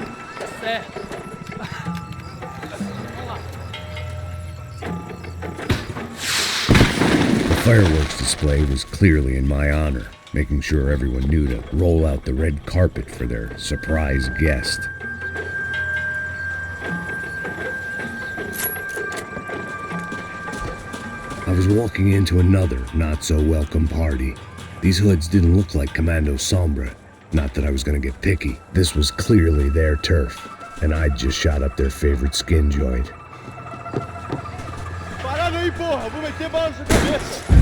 Certo. The fireworks display was clearly in my honor, making sure everyone knew to roll out the red carpet for their surprise guest. I was walking into another not-so-welcome party. These hoods didn't look like Commando Sombra. Not that I was gonna get picky. This was clearly their turf, and I'd just shot up their favorite skin joint. Parada aí, porra! Vou meter bala na sua cabeça!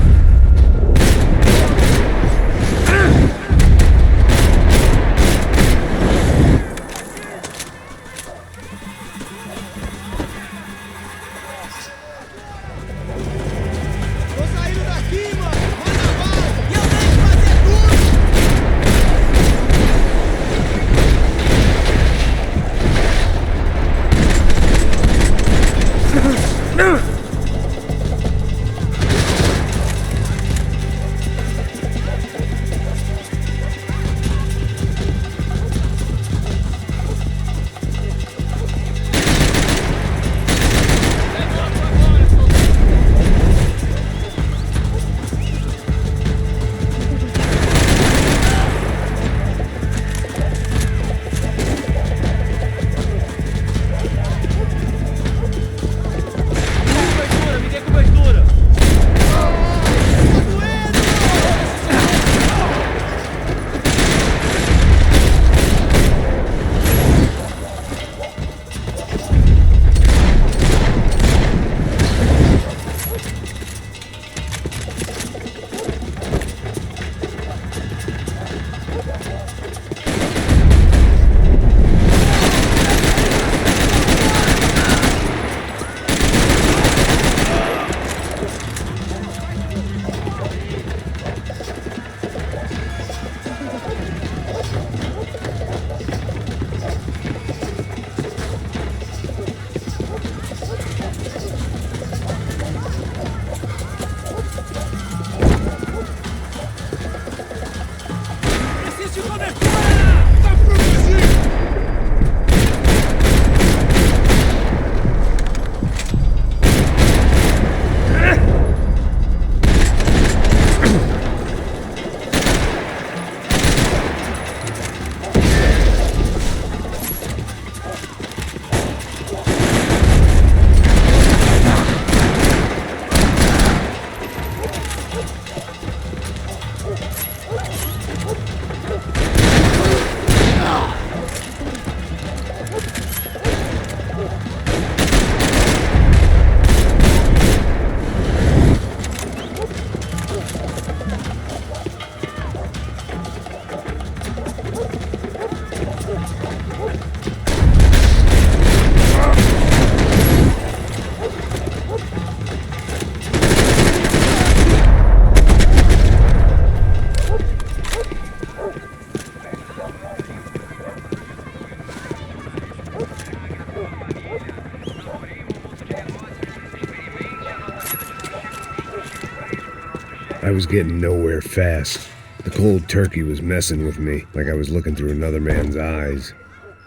I was getting nowhere fast. The cold turkey was messing with me, like I was looking through another man's eyes.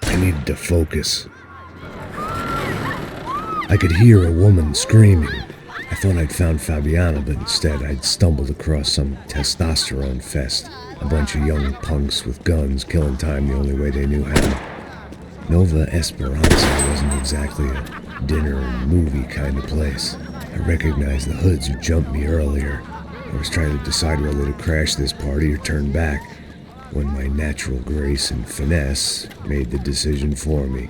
I needed to focus. I could hear a woman screaming. I thought I'd found Fabiana, but instead I'd stumbled across some testosterone fest. A bunch of young punks with guns killing time the only way they knew how. Nova Esperanza wasn't exactly a dinner and movie kind of place. I recognized the hoods who jumped me earlier. I was trying to decide whether to crash this party or turn back, when my natural grace and finesse made the decision for me.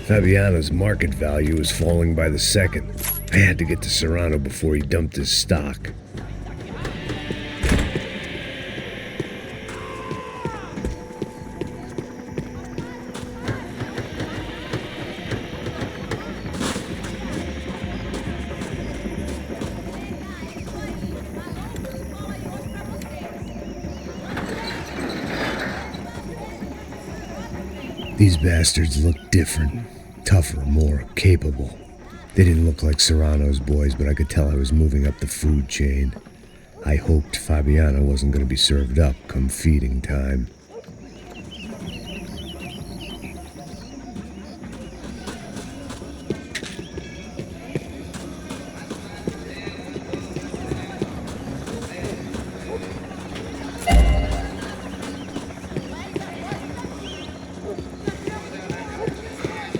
Fabiano's market value was falling by the second. I had to get to Serrano before he dumped his stock. These bastards looked different, tougher, more capable. They didn't look like Serrano's boys, but I could tell I was moving up the food chain. I hoped Fabiano wasn't going to be served up come feeding time.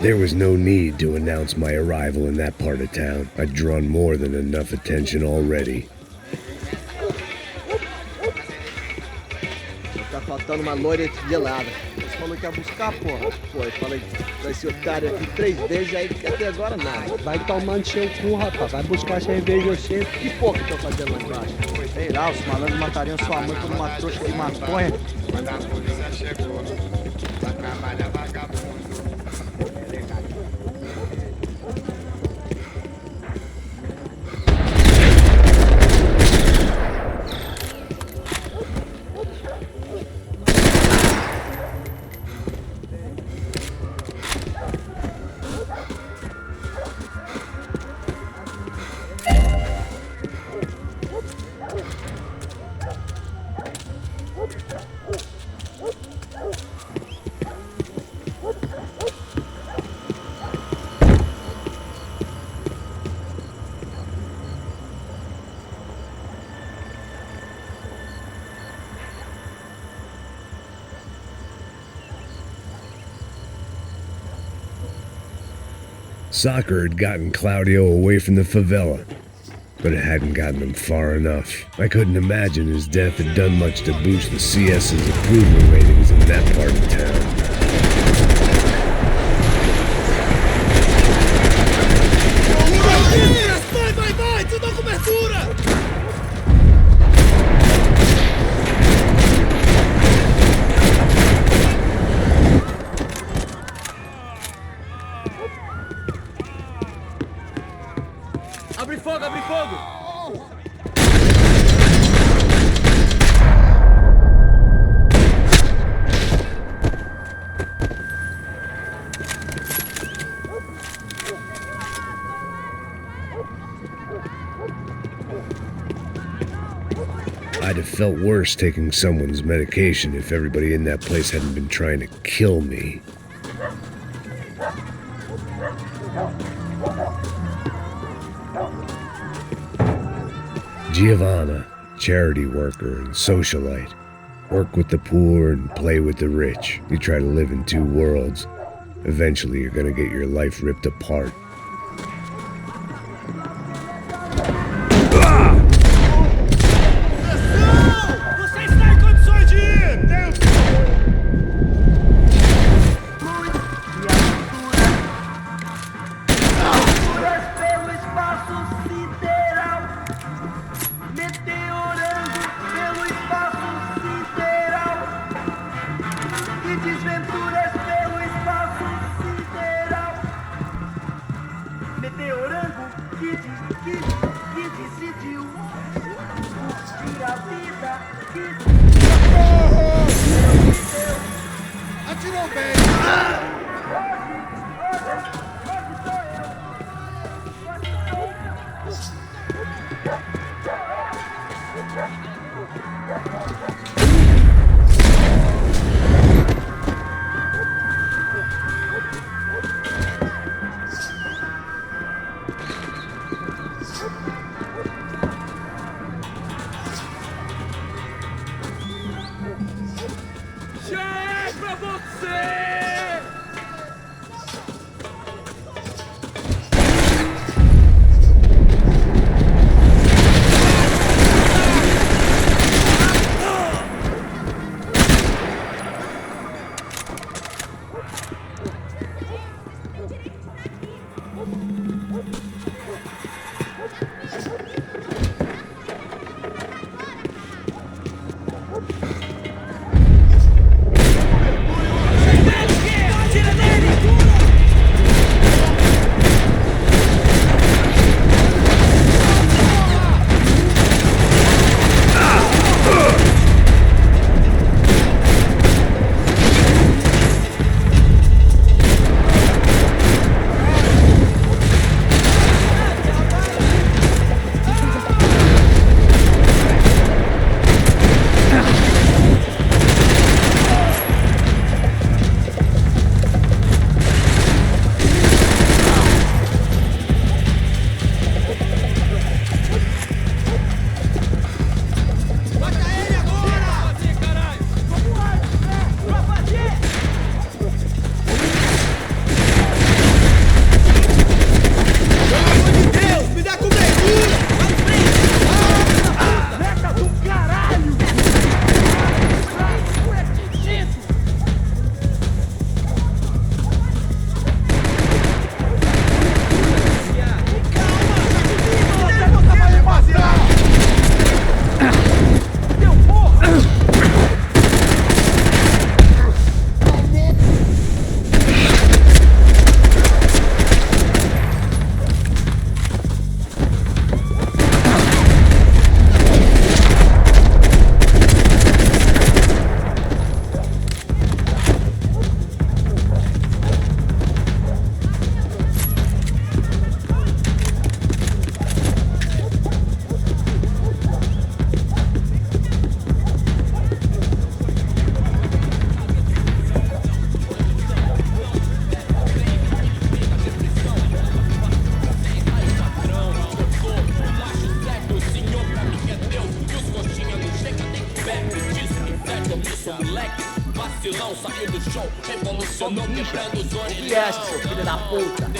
There was no need to announce my arrival in that part of town. I'd drawn more than enough attention already. Tá faltando uma loira gelada. Você falou que ia buscar, porra? Foi, falei pra esse otário aqui 3 vezes, aí até agora nada. Vai tomando seu cu, rapaz. Vai buscar cerveja você. Que porra que estão fazendo lá embaixo? Sei lá, os malandros matariam sua mãe por uma trouxa de maconha. Quando a polícia chegou, pra trabalhar vagabundo. Soccer had gotten Claudio away from the favela, but it hadn't gotten him far enough. I couldn't imagine his death had done much to boost the CS's approval ratings in that part of town. Vai, tu dá cobertura! Abre fogo, abre fogo! I'd have felt worse taking someone's medication if everybody in that place hadn't been trying to kill me. Giovanna, charity worker and socialite. Work with the poor and play with the rich. You try to live in two worlds. Eventually you're gonna get your life ripped apart. Você está em condições de ir! Pelo espaço sideral, meteorando pelo espaço sideral, e desventuras pelo espaço sideral. Ô, bicha, o que é essa, seu filho da puta?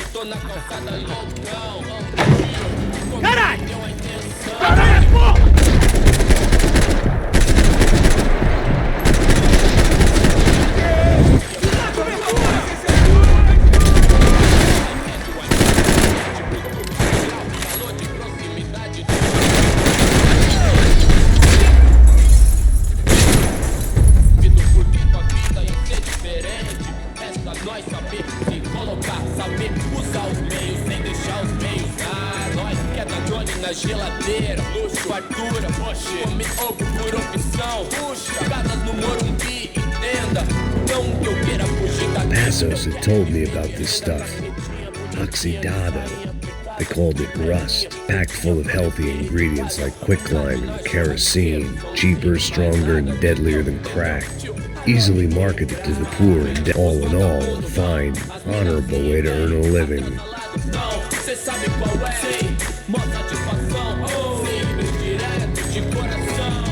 Caralho! Caralho, porra! Nós saber se colocar, saber usar os meios sem deixar os meios. Nós que é da Johnny na geladeira, luxo, fartura, oxe, come ovo por opção, puxa, casas no Morumbi, entenda, não que eu queira fugir da Passos had told me about this stuff. Oxidado. They called it rust, packed full of healthy ingredients like quicklime and kerosene, cheaper, stronger, and deadlier than crack. Easily marketed to the poor and all in all, a fine, honorable way to earn a living. Cê sabe qual é? Mó satisfação, simples, direto, de coração.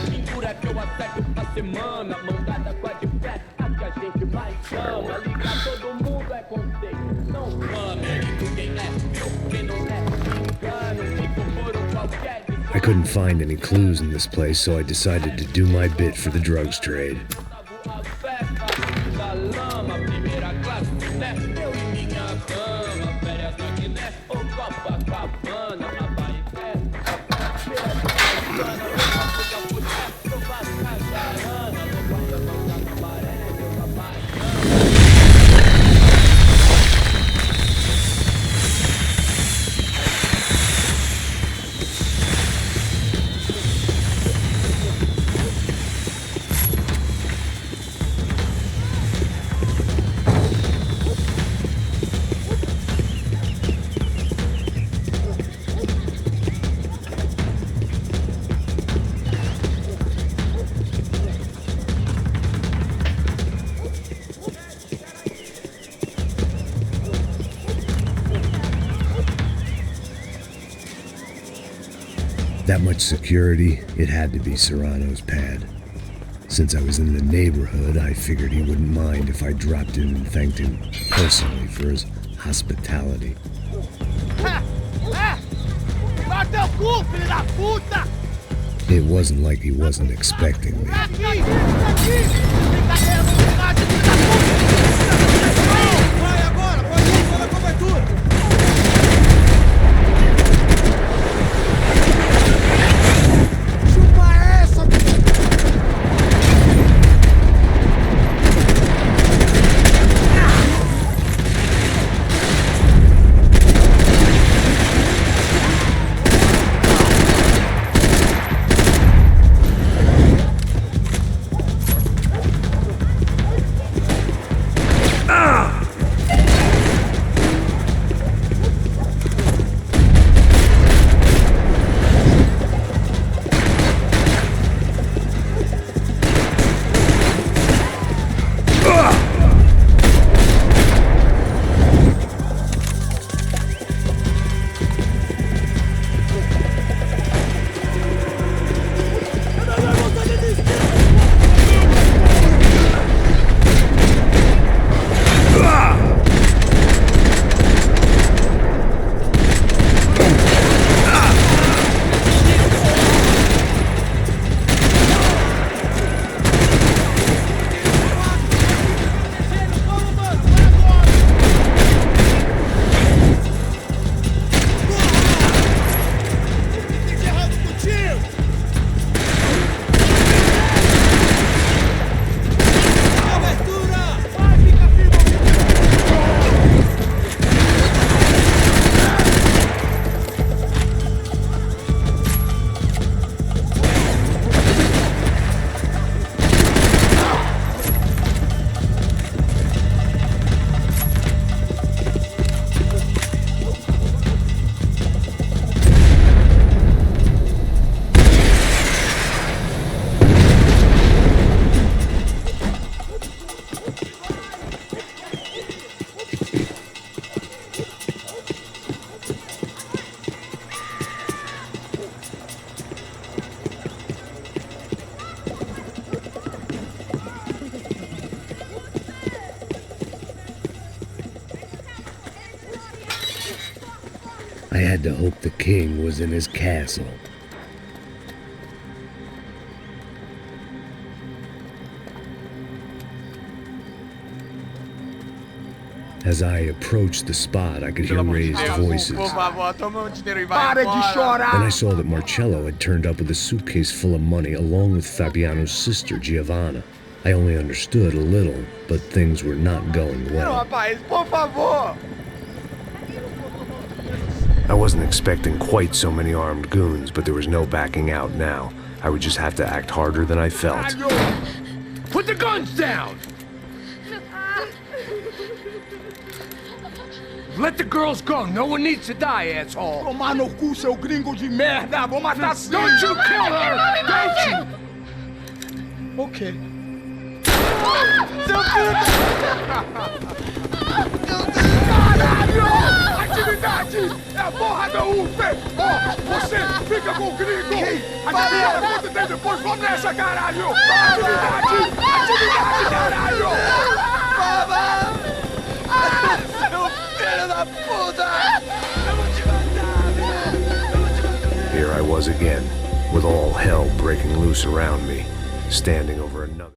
Pintura que eu acerto pra semana, mandada com a de pé, a que a gente mais ama. Ligar todo mundo é conceito, não fame. Quem é meu, quem não é, engano. Se for por qualquer. I couldn't find any clues in this place, so I decided to do my bit for the drugs trade. Da lama, primeira classe, né? Eu e minha cama, férias na Guiné ou Copacabana, Abaeté. That much security, it had to be Serrano's pad. Since I was in the neighborhood, I figured he wouldn't mind if I dropped in and thanked him personally for his hospitality. Vai teu cu, filho da puta! It wasn't like he wasn't expecting me. Aqui! Aqui! Brincadeira, vontade, filho da puta! Vai agora, pode ir, fala cobertura! Ah! I had to hope the king was in his castle. As I approached the spot, I could hear raised voices. Por favor, toma dinheiro e vai embora. Para de chorar! Then I saw that Marcello had turned up with a suitcase full of money along with Fabiano's sister, Giovanna. I only understood a little, but things were not going Não, well. rapaz, por favor! I wasn't expecting quite so many armed goons, but there was no backing out now. I would just have to act harder than I felt. Put the guns down! Let the girls go. No one needs to die, asshole. Tomar no cu, seu gringo de merda! Vou matar sim! Don't you kill her! Don't you! Ok. Seu filho da... Caralho! Atividade! É a porra da UP! Ó, você fica com o gringo! Adivinha quanto tem depois? Vamos nessa, caralho! Atividade! Atividade, caralho! Seu filho da puta! Eu vou te matar! Here I was again, with all hell breaking loose around me, standing over another.